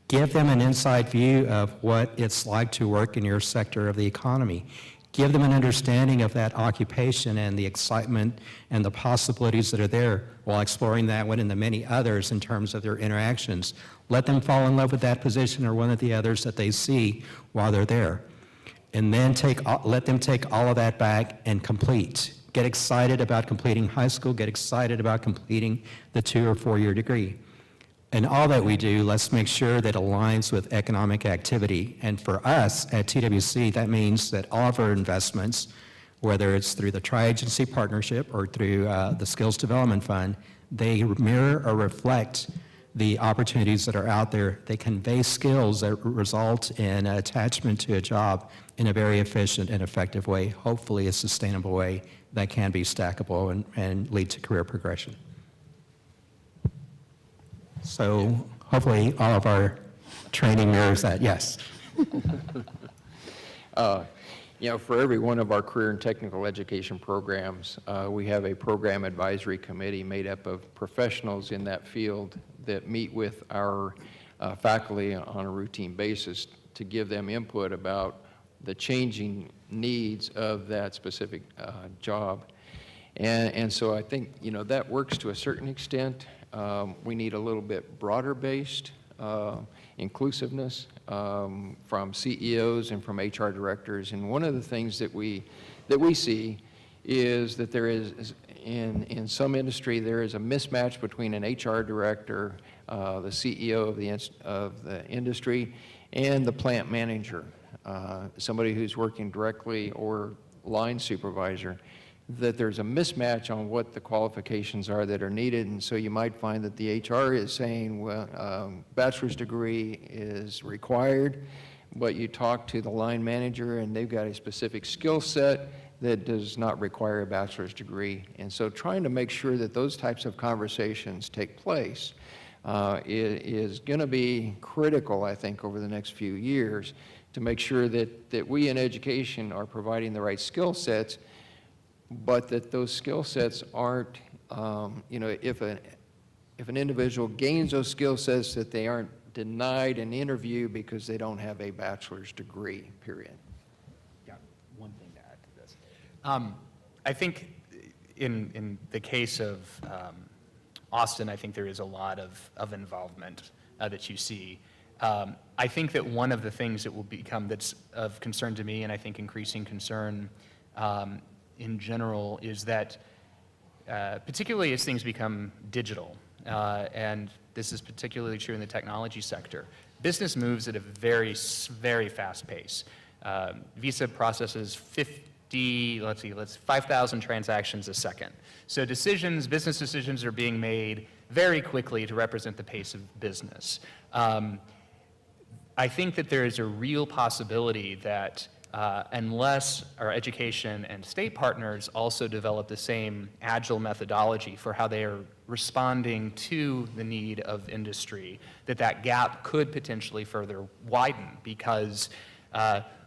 Give them an inside view of what it's like to work in your sector of the economy. Give them an understanding of that occupation and the excitement and the possibilities that are there while exploring that one and the many others in terms of their interactions. Let them fall in love with that position or one of the others that they see while they're there. And then let them take all of that back and complete. Get excited about completing high school, get excited about completing the 2 or 4 year degree. And all that we do, let's make sure that aligns with economic activity. And for us at TWC, that means that all of our investments, whether it's through the tri-agency partnership or through the Skills Development Fund, they mirror or reflect the opportunities that are out there. They convey skills that result in attachment to a job in a very efficient and effective way, hopefully a sustainable way that can be stackable and lead to career progression. So hopefully all of our training mirrors that, yes. You know, for every one of our career and technical education programs, we have a program advisory committee made up of professionals in that field that meet with our faculty on a routine basis to give them input about the changing needs of that specific job. And so I think, you know, that works to a certain extent. We need a little bit broader based inclusiveness from CEOs and from HR directors. And one of the things that we see is that there is, in some industry, there is a mismatch between an HR director, the CEO of the industry, and the plant manager, somebody who's working directly, or line supervisor, that there's a mismatch on what the qualifications are that are needed. And so you might find that the HR is saying, well, bachelor's degree is required, but you talk to the line manager and they've got a specific skill set that does not require a bachelor's degree. And so trying to make sure that those types of conversations take place is going to be critical, I think, over the next few years, to make sure that we in education are providing the right skill sets, but that those skill sets aren't, you know, if an individual gains those skill sets, that they aren't denied an interview because they don't have a bachelor's degree, period. Yeah, one thing to add to this. I think in the case of Austin, I think there is a lot of involvement that you see. I think that one of the things that will become that's of concern to me, and I think increasing concern in general, is that particularly as things become digital, and this is particularly true in the technology sector, business moves at a very, very fast pace. Visa processes 5,000 transactions a second. So business decisions are being made very quickly to represent the pace of business. I think that there is a real possibility that unless our education and state partners also develop the same agile methodology for how they are responding to the need of industry, that gap could potentially further widen, because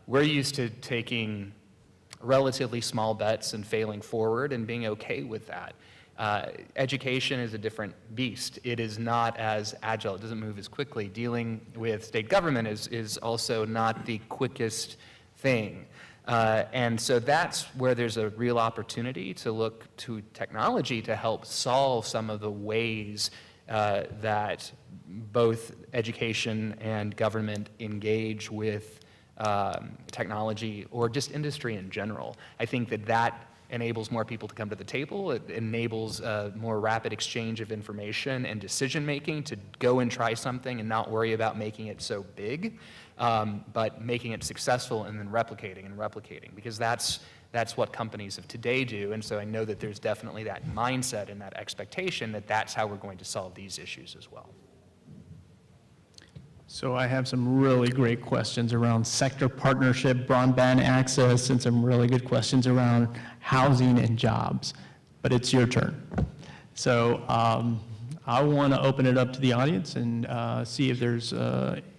we're used to taking relatively small bets and failing forward and being okay with that. Education is a different beast. It is not as agile. It doesn't move as quickly. Dealing with state government is also not the quickest thing. And so that's where there's a real opportunity to look to technology to help solve some of the ways that both education and government engage with technology, or just industry in general. I think that enables more people to come to the table. It enables a more rapid exchange of information and decision-making to go and try something and not worry about making it so big, but making it successful and then replicating, because that's what companies of today do. And so I know that there's definitely that mindset and that expectation that that's how we're going to solve these issues as well. So I have some really great questions around sector partnership, broadband access, and some really good questions around housing and jobs. But it's your turn. So I want to open it up to the audience and see if there's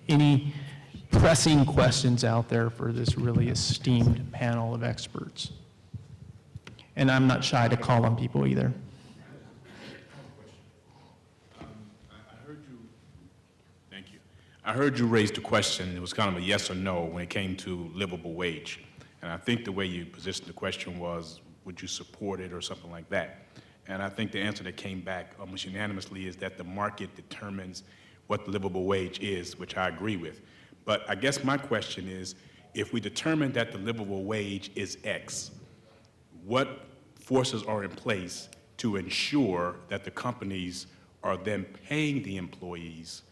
any pressing questions out there for this really esteemed panel of experts. And I'm not shy to call on people either. I heard you raise the question. It was kind of a yes or no when it came to livable wage. And I think the way you positioned the question was, would you support it or something like that? And I think the answer that came back almost unanimously is that the market determines what the livable wage is, which I agree with. But I guess my question is, if we determine that the livable wage is X, what forces are in place to ensure that the companies are then paying the employees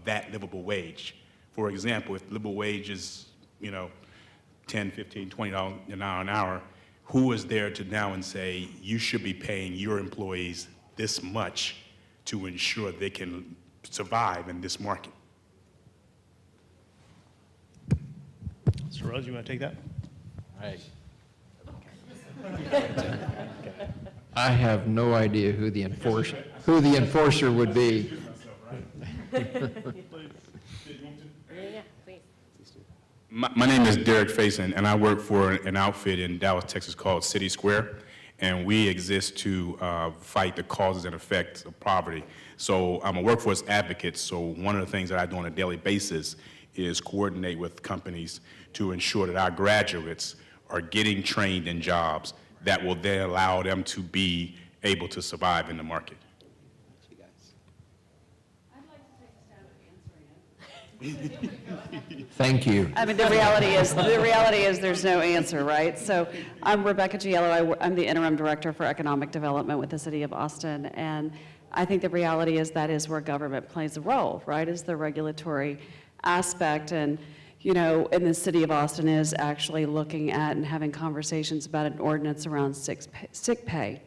that livable wage? For example, if the livable wage is, you know, $10, $15, $20 an hour, who is there to now and say, you should be paying your employees this much to ensure they can survive in this market? Mr. Rose, you want to take that? I have no idea who the enforcer would be. My name is Derek Faison, and I work for an outfit in Dallas, Texas called City Square, and we exist to fight the causes and effects of poverty. So I'm a workforce advocate, so one of the things that I do on a daily basis is coordinate with companies to ensure that our graduates are getting trained in jobs that will then allow them to be able to survive in the market. Thank you. I mean, the reality is there's no answer, right? So I'm Rebecca Giello. I'm the interim director for economic development with the city of Austin. And I think the reality is that is where government plays a role, right, is the regulatory aspect. And, you know, in the city of Austin is actually looking at and having conversations about an ordinance around sick pay.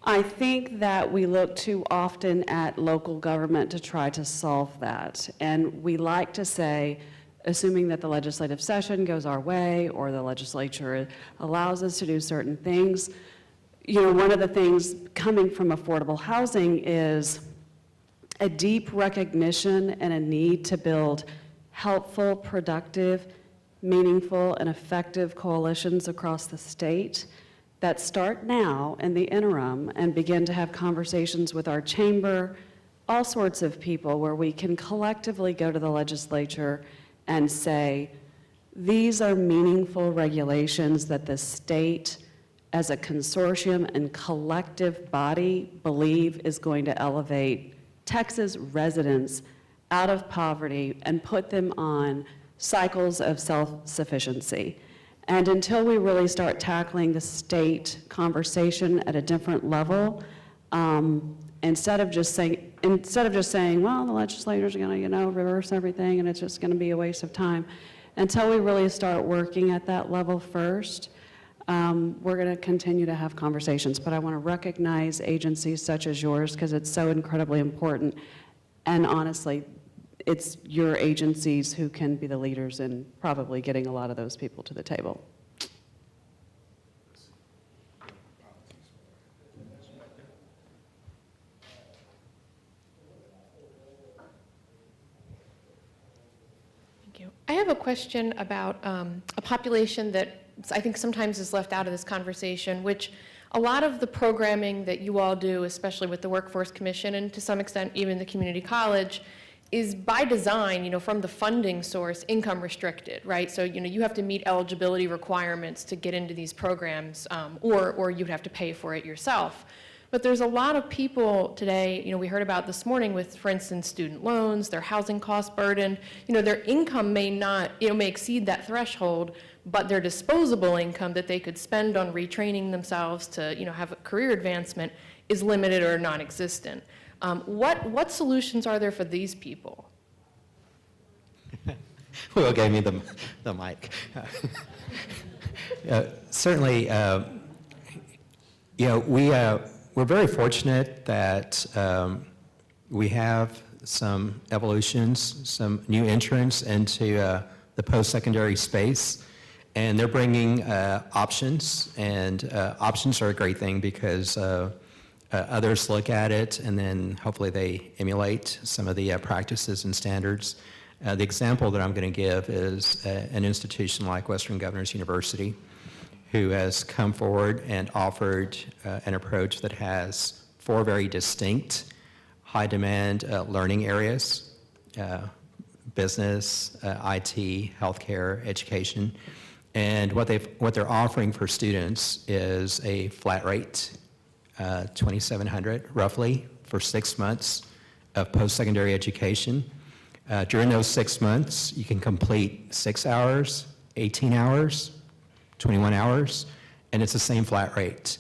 I think that we look too often at local government to try to solve that. And we like to say, assuming that the legislative session goes our way or the legislature allows us to do certain things, you know, one of the things coming from affordable housing is a deep recognition and a need to build helpful, productive, meaningful, and effective coalitions across the state that start now in the interim and begin to have conversations with our chamber, all sorts of people, where we can collectively go to the legislature and say, these are meaningful regulations that the state as a consortium and collective body believe is going to elevate Texas residents out of poverty and put them on cycles of self-sufficiency. And until we really start tackling the state conversation at a different level, instead of just saying, well, the legislators are going to, reverse everything and it's just going to be a waste of time, until we really start working at that level first, we're going to continue to have conversations. But I want to recognize agencies such as yours because it's so incredibly important. And honestly, it's your agencies who can be the leaders in probably getting a lot of those people to the table. Thank you. I have a question about a population that I think sometimes is left out of this conversation, which a lot of the programming that you all do, especially with the Workforce Commission and to some extent even the community college, is by design, from the funding source, income restricted, right? So, you have to meet eligibility requirements to get into these programs, or you'd have to pay for it yourself. But there's a lot of people today, we heard about this morning with, for instance, student loans, their housing cost burden, their income may not, may exceed that threshold, but their disposable income that they could spend on retraining themselves to, have a career advancement is limited or non-existent. What solutions are there for these people? Will gave me the mic. Certainly, we're very fortunate that we have some evolutions, some new entrants into the post-secondary space, and they're bringing options, and options are a great thing because others look at it and then hopefully they emulate some of the practices and standards. The example that I'm going to give is an institution like Western Governors University, who has come forward and offered an approach that has 4 very distinct high-demand learning areas: business, IT, healthcare, education. And what they're offering for students is a flat rate, $2,700 roughly, for 6 months of post-secondary education. During those 6 months, you can complete 6 hours, 18 hours, 21 hours, and it's the same flat rate.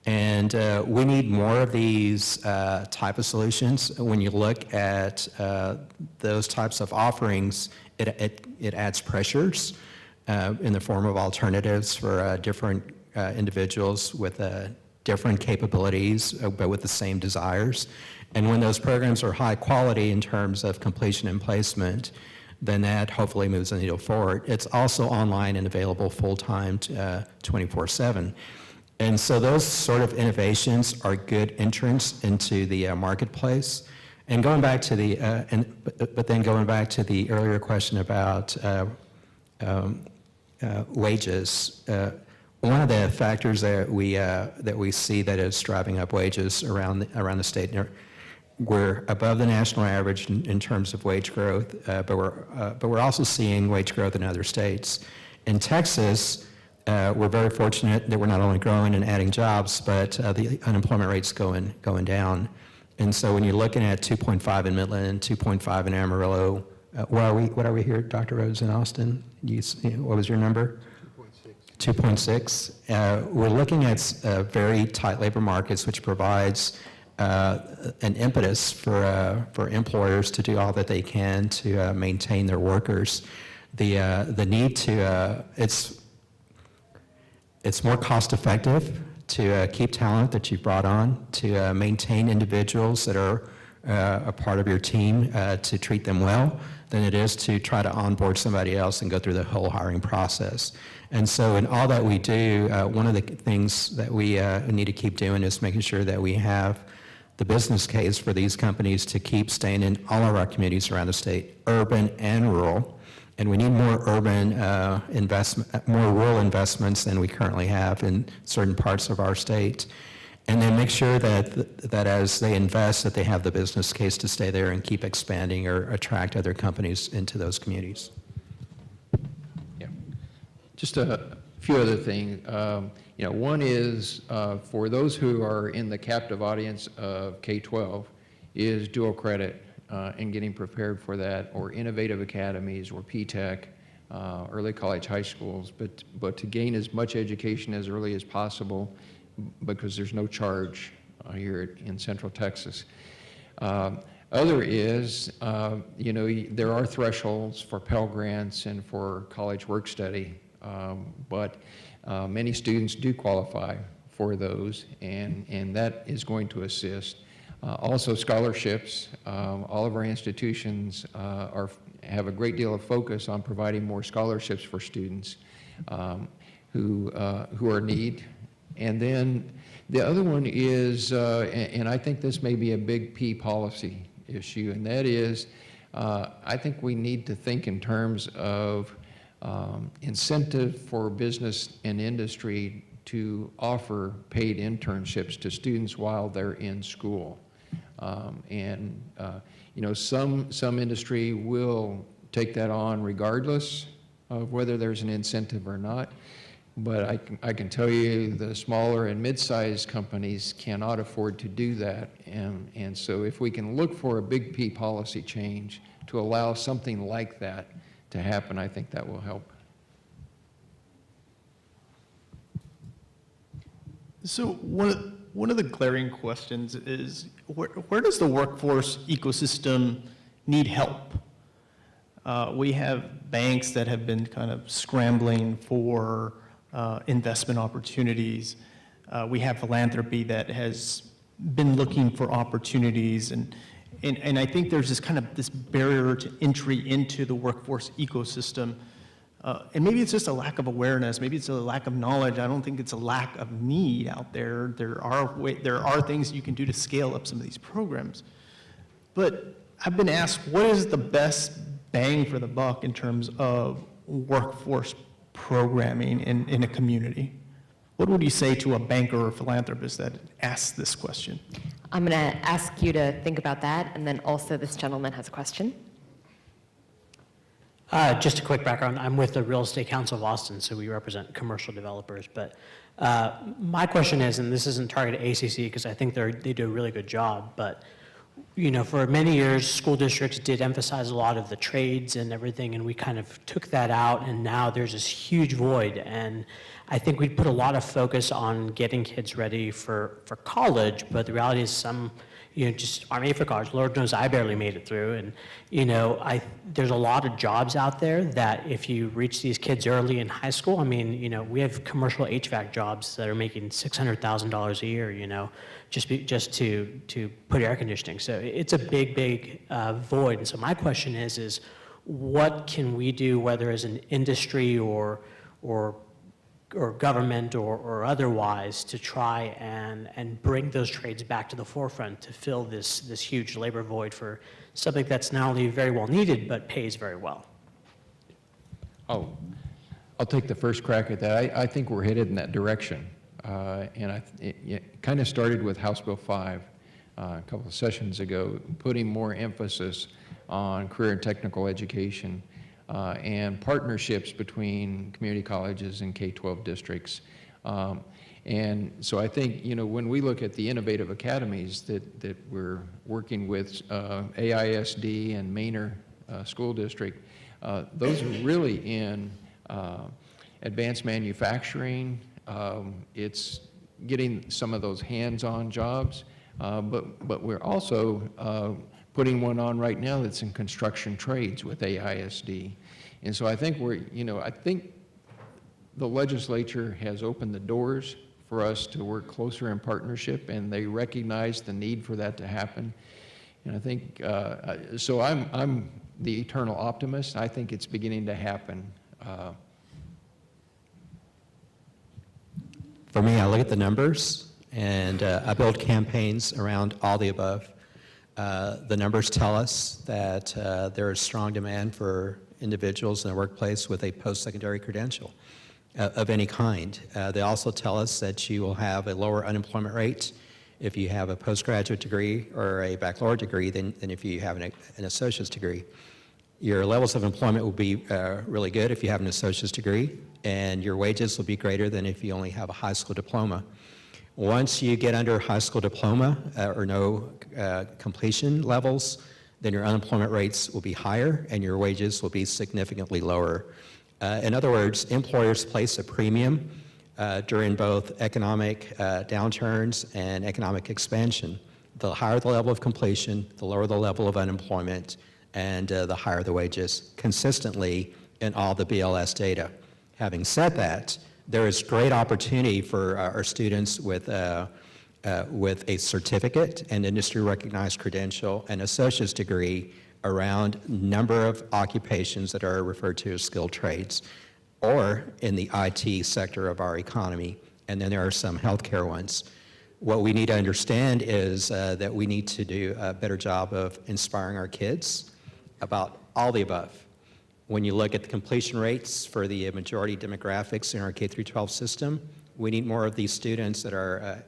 And we need more of these type of solutions. When you look at those types of offerings, it adds pressures in the form of alternatives for different individuals with different capabilities, but with the same desires. And when those programs are high quality in terms of completion and placement, then that hopefully moves the needle forward. It's also online and available full-time 24/7. And so those sort of innovations are good entrance into the marketplace. And going back to going back to the earlier question about wages, one of the factors that we see that is driving up wages around the state, we're above the national average in terms of wage growth, but we're also seeing wage growth in other states. In Texas, we're very fortunate that we're not only growing and adding jobs, but the unemployment rate's going down. And so when you're looking at 2.5 in Midland, 2.5 in Amarillo, what are we here, Dr. Rhodes, in Austin? What was your number? 2.6. We're looking at very tight labor markets, which provides an impetus for employers to do all that they can to maintain their workers. The need to it's more cost effective to keep talent that you've brought on, to maintain individuals that are a part of your team, to treat them well, than it is to try to onboard somebody else and go through the whole hiring process. And so in all that we do, one of the things that we need to keep doing is making sure that we have the business case for these companies to keep staying in all of our communities around the state, urban and rural. And we need more urban more rural investments than we currently have in certain parts of our state. And then make sure that as they invest, that they have the business case to stay there and keep expanding or attract other companies into those communities. Yeah. Just a few other things. One is for those who are in the captive audience of K-12 is dual credit and getting prepared for that, or innovative academies, or P-TECH, early college, high schools, but to gain as much education as early as possible, because there's no charge here in Central Texas. Other is, there are thresholds for Pell Grants and for college work study, but many students do qualify for those, and that is going to assist. Also scholarships. All of our institutions have a great deal of focus on providing more scholarships for students who are in need. And then the other one is, and I think this may be a big P policy issue, and that is, I think we need to think in terms of incentive for business and industry to offer paid internships to students while they're in school. Some industry will take that on regardless of whether there's an incentive or not. But I can tell you the smaller and mid-sized companies cannot afford to do that. And so if we can look for a big P policy change to allow something like that to happen, I think that will help. So one of the glaring questions is, where does the workforce ecosystem need help? We have banks that have been kind of scrambling for investment opportunities. We have philanthropy that has been looking for opportunities, and I think there's this barrier to entry into the workforce ecosystem. And maybe it's just a lack of awareness, maybe it's a lack of knowledge. I don't think it's a lack of need out there. There are things you can do to scale up some of these programs. But I've been asked, what is the best bang for the buck in terms of workforce programming in a community? What would you say to a banker or philanthropist that asks this question? I'm going to ask you to think about that, and then also this gentleman has a question. Just a quick background. I'm with the Real Estate Council of Austin, so we represent commercial developers. But my question is, and this isn't targeted at ACC because I think they do a really good job, but for many years, school districts did emphasize a lot of the trades and everything, and we kind of took that out, and now there's this huge void. And I think we put a lot of focus on getting kids ready for college, but the reality is some just aren't made for college. Lord knows I barely made it through. And, there's a lot of jobs out there that if you reach these kids early in high school, we have commercial HVAC jobs that are making $600,000 a year, just to put air conditioning. So it's a big void. And so my question is what can we do, whether as an industry or government or otherwise, to try and bring those trades back to the forefront to fill this huge labor void for something that's not only very well needed, but pays very well? I'll take the first crack at that. I think we're headed in that direction. And it kind of started with House Bill 5. a couple of sessions ago, putting more emphasis on career and technical education and partnerships between community colleges and K-12 districts. And so I think, when we look at the innovative academies that we're working with, AISD and Manor School District, those are really in advanced manufacturing. It's getting some of those hands-on jobs, but we're also putting one on right now that's in construction trades with AISD. And so I think I think the legislature has opened the doors for us to work closer in partnership, and they recognize the need for that to happen. And I think, so I'm the eternal optimist. I think it's beginning to happen. For me, I look at the numbers, and I build campaigns around all the above. The numbers tell us that there is strong demand for individuals in the workplace with a post-secondary credential of any kind. They also tell us that you will have a lower unemployment rate if you have a postgraduate degree or a baccalaureate degree than if you have an associate's degree. Your levels of employment will be really good if you have an associate's degree, and your wages will be greater than if you only have a high school diploma. Once you get under high school diploma or no completion levels, then your unemployment rates will be higher and your wages will be significantly lower. In other words, employers place a premium during both economic downturns and economic expansion. The higher the level of completion, the lower the level of unemployment, and the higher the wages, consistently in all the BLS data. Having said that, there is great opportunity for our students with a certificate and industry-recognized credential and associate's degree around number of occupations that are referred to as skilled trades, or in the IT sector of our economy, and then there are some healthcare ones. What we need to understand is that we need to do a better job of inspiring our kids about all the above. When you look at the completion rates for the majority demographics in our K-12 system, we need more of these students that are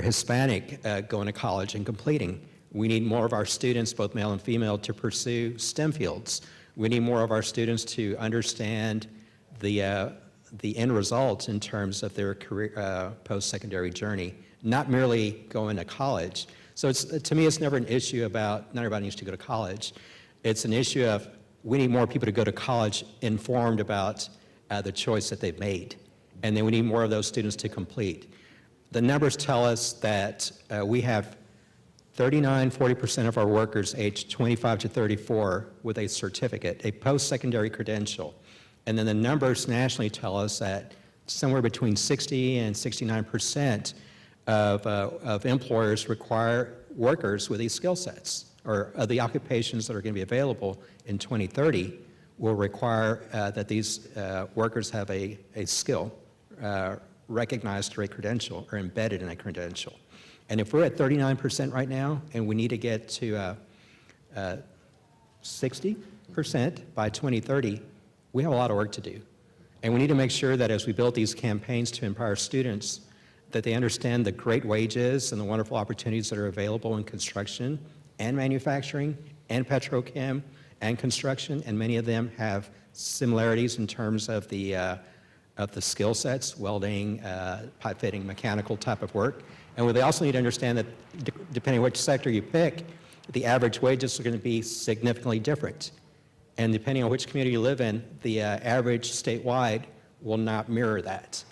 Hispanic going to college and completing. We need more of our students, both male and female, to pursue STEM fields. We need more of our students to understand the end result in terms of their career post-secondary journey, not merely going to college. So to me, it's never an issue about not everybody needs to go to college. It's an issue of we need more people to go to college informed about the choice that they've made. And then we need more of those students to complete. The numbers tell us that we have 40% of our workers aged 25 to 34 with a certificate, a post-secondary credential. And then the numbers nationally tell us that somewhere between 60 and 69% of employers require workers with these skill sets, or the occupations that are going to be available in 2030 will require that these workers have a skill recognized through a credential or embedded in a credential. And if we're at 39% right now and we need to get to 60% by 2030, we have a lot of work to do. And we need to make sure that as we build these campaigns to empower students, that they understand the great wages and the wonderful opportunities that are available in construction and manufacturing and petrochem and construction, and many of them have similarities in terms of the skill sets, welding, pipe fitting, mechanical type of work. And they also need to understand that depending on which sector you pick, the average wages are going to be significantly different. And depending on which community you live in, the average statewide will not mirror that.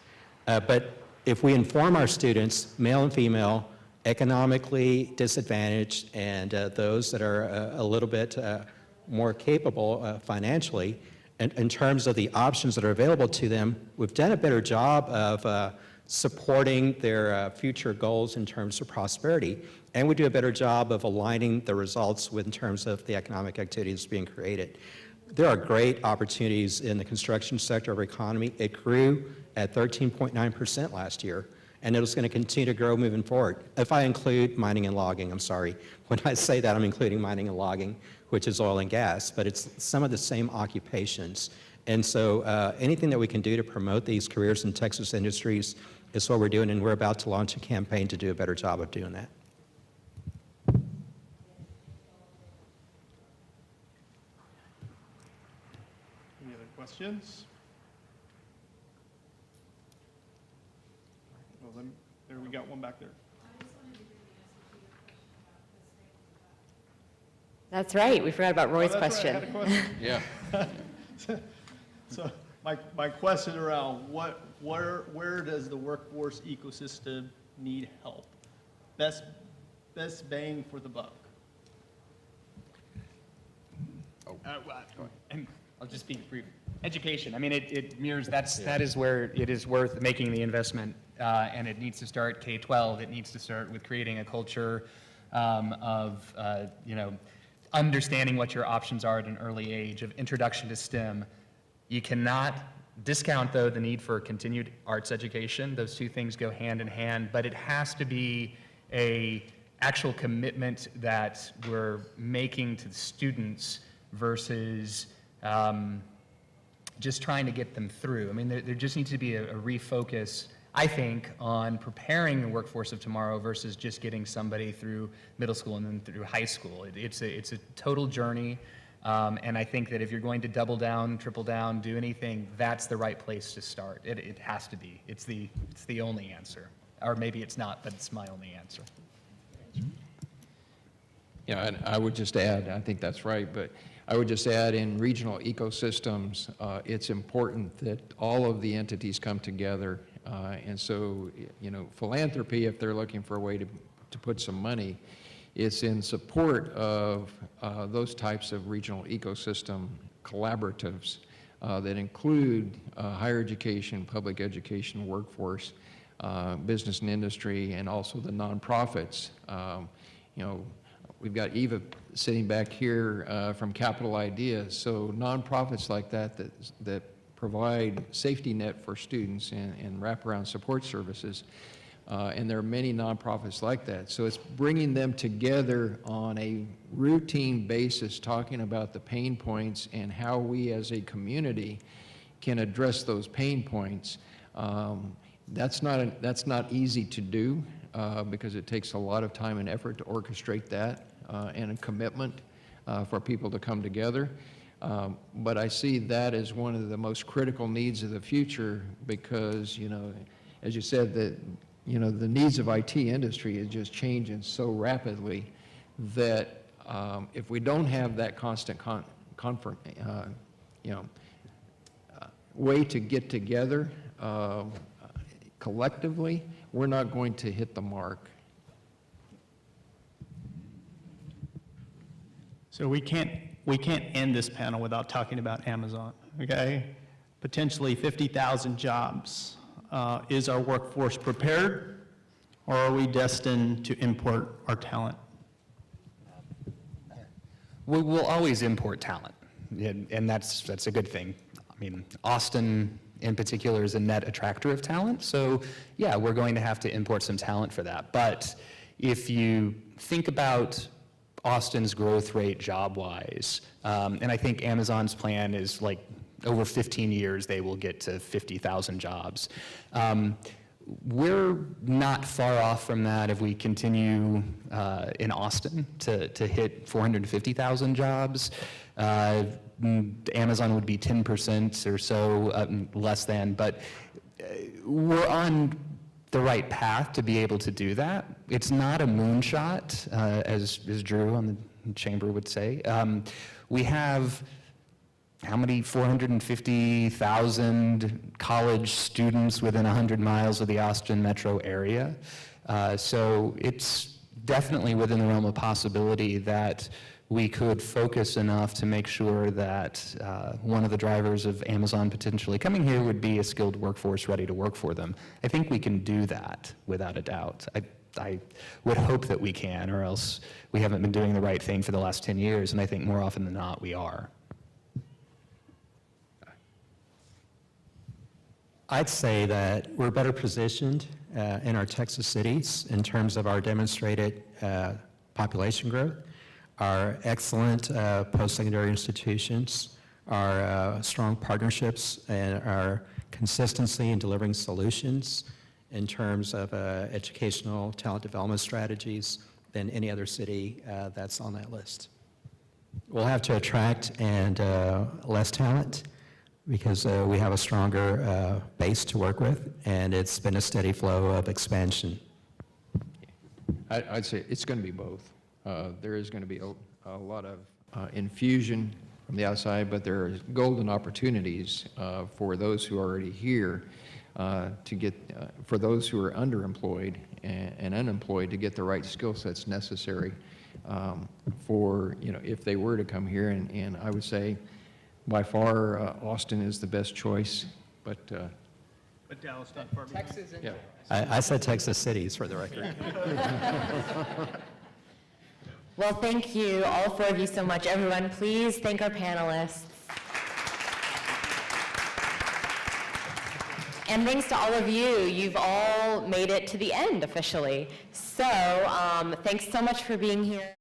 But if we inform our students, male and female, economically disadvantaged, and those that are a little bit more capable financially, in terms of the options that are available to them, we've done a better job of supporting their future goals in terms of prosperity, and we do a better job of aligning the results in terms of the economic activities being created. There are great opportunities in the construction sector of our economy. It grew at 13.9% last year, and it is going to continue to grow moving forward. If I include mining and logging, I'm sorry. When I say that, I'm including mining and logging, which is oil and gas, but it's some of the same occupations. And so anything that we can do to promote these careers in Texas industries is what we're doing, and we're about to launch a campaign to do a better job of doing that. questions? Well, there, we got one back there. That's right, we forgot about Roy's Oh, that's right, I question. had a question. Yeah. So my question around where does the workforce ecosystem need help? Best bang for the buck. And I'll just be brief. Education, I mean, it mirrors, that is where it is worth making the investment, and it needs to start K-12. It needs to start with creating a culture of, understanding what your options are at an early age, of introduction to STEM. You cannot discount, though, the need for continued arts education. Those two things go hand in hand, but it has to be a actual commitment that we're making to the students versus just trying to get them through. I mean, there just needs to be a refocus, I think, on preparing the workforce of tomorrow versus just getting somebody through middle school and then through high school. It's a total journey, and I think that if you're going to double down, triple down, do anything, that's the right place to start. It has to be. It's the only answer. Or maybe it's not, but it's my only answer. Yeah, and I would just add, I think that's right, but I would just add in regional ecosystems, it's important that all of the entities come together. And so, philanthropy, if they're looking for a way to put some money, it's in support of those types of regional ecosystem collaboratives that include higher education, public education, workforce, business and industry, and also the nonprofits. We've got Eva sitting back here from Capital Ideas. So nonprofits like that provide safety net for students and wraparound support services. And there are many nonprofits like that. So it's bringing them together on a routine basis, talking about the pain points and how we as a community can address those pain points. That's not easy to do because it takes a lot of time and effort to orchestrate that and a commitment for people to come together. But I see that as one of the most critical needs of the future because, as you said, that the needs of IT industry is just changing so rapidly that if we don't have that constant way to get together collectively, we're not going to hit the mark. So we can't end this panel without talking about Amazon, okay? Potentially 50,000 jobs. Is our workforce prepared, or are we destined to import our talent? We'll always import talent, and that's a good thing. I mean, Austin in particular is a net attractor of talent, so yeah, we're going to have to import some talent for that. But if you think about Austin's growth rate job-wise, and I think Amazon's plan is like over 15 years they will get to 50,000 jobs. We're not far off from that if we continue in Austin to hit 450,000 jobs. Amazon would be 10% or so less than, but we're on the right path to be able to do that. It's not a moonshot, as Drew on the chamber would say. We have how many 450,000 college students within 100 miles of the Austin metro area. So it's definitely within the realm of possibility that we could focus enough to make sure that one of the drivers of Amazon potentially coming here would be a skilled workforce ready to work for them. I think we can do that without a doubt. I would hope that we can, or else we haven't been doing the right thing for the last 10 years, and I think more often than not we are. I'd say that we're better positioned in our Texas cities in terms of our demonstrated population growth, our excellent post-secondary institutions, our strong partnerships, and our consistency in delivering solutions in terms of educational talent development strategies than any other city that's on that list. We'll have to attract and less talent, because we have a stronger base to work with, and it's been a steady flow of expansion. I'd say it's going to be both. There is going to be a lot of infusion from the outside, but there are golden opportunities for those who are already here to get, for those who are underemployed and unemployed, to get the right skill sets necessary for, if they were to come here. And I would say, by far, Austin is the best choice, but Dallas not far behind. yeah. I said Texas cities for the record. Well, thank you, all four of you so much. Everyone, please thank our panelists. And thanks to all of you. You've all made it to the end officially. So thanks so much for being here.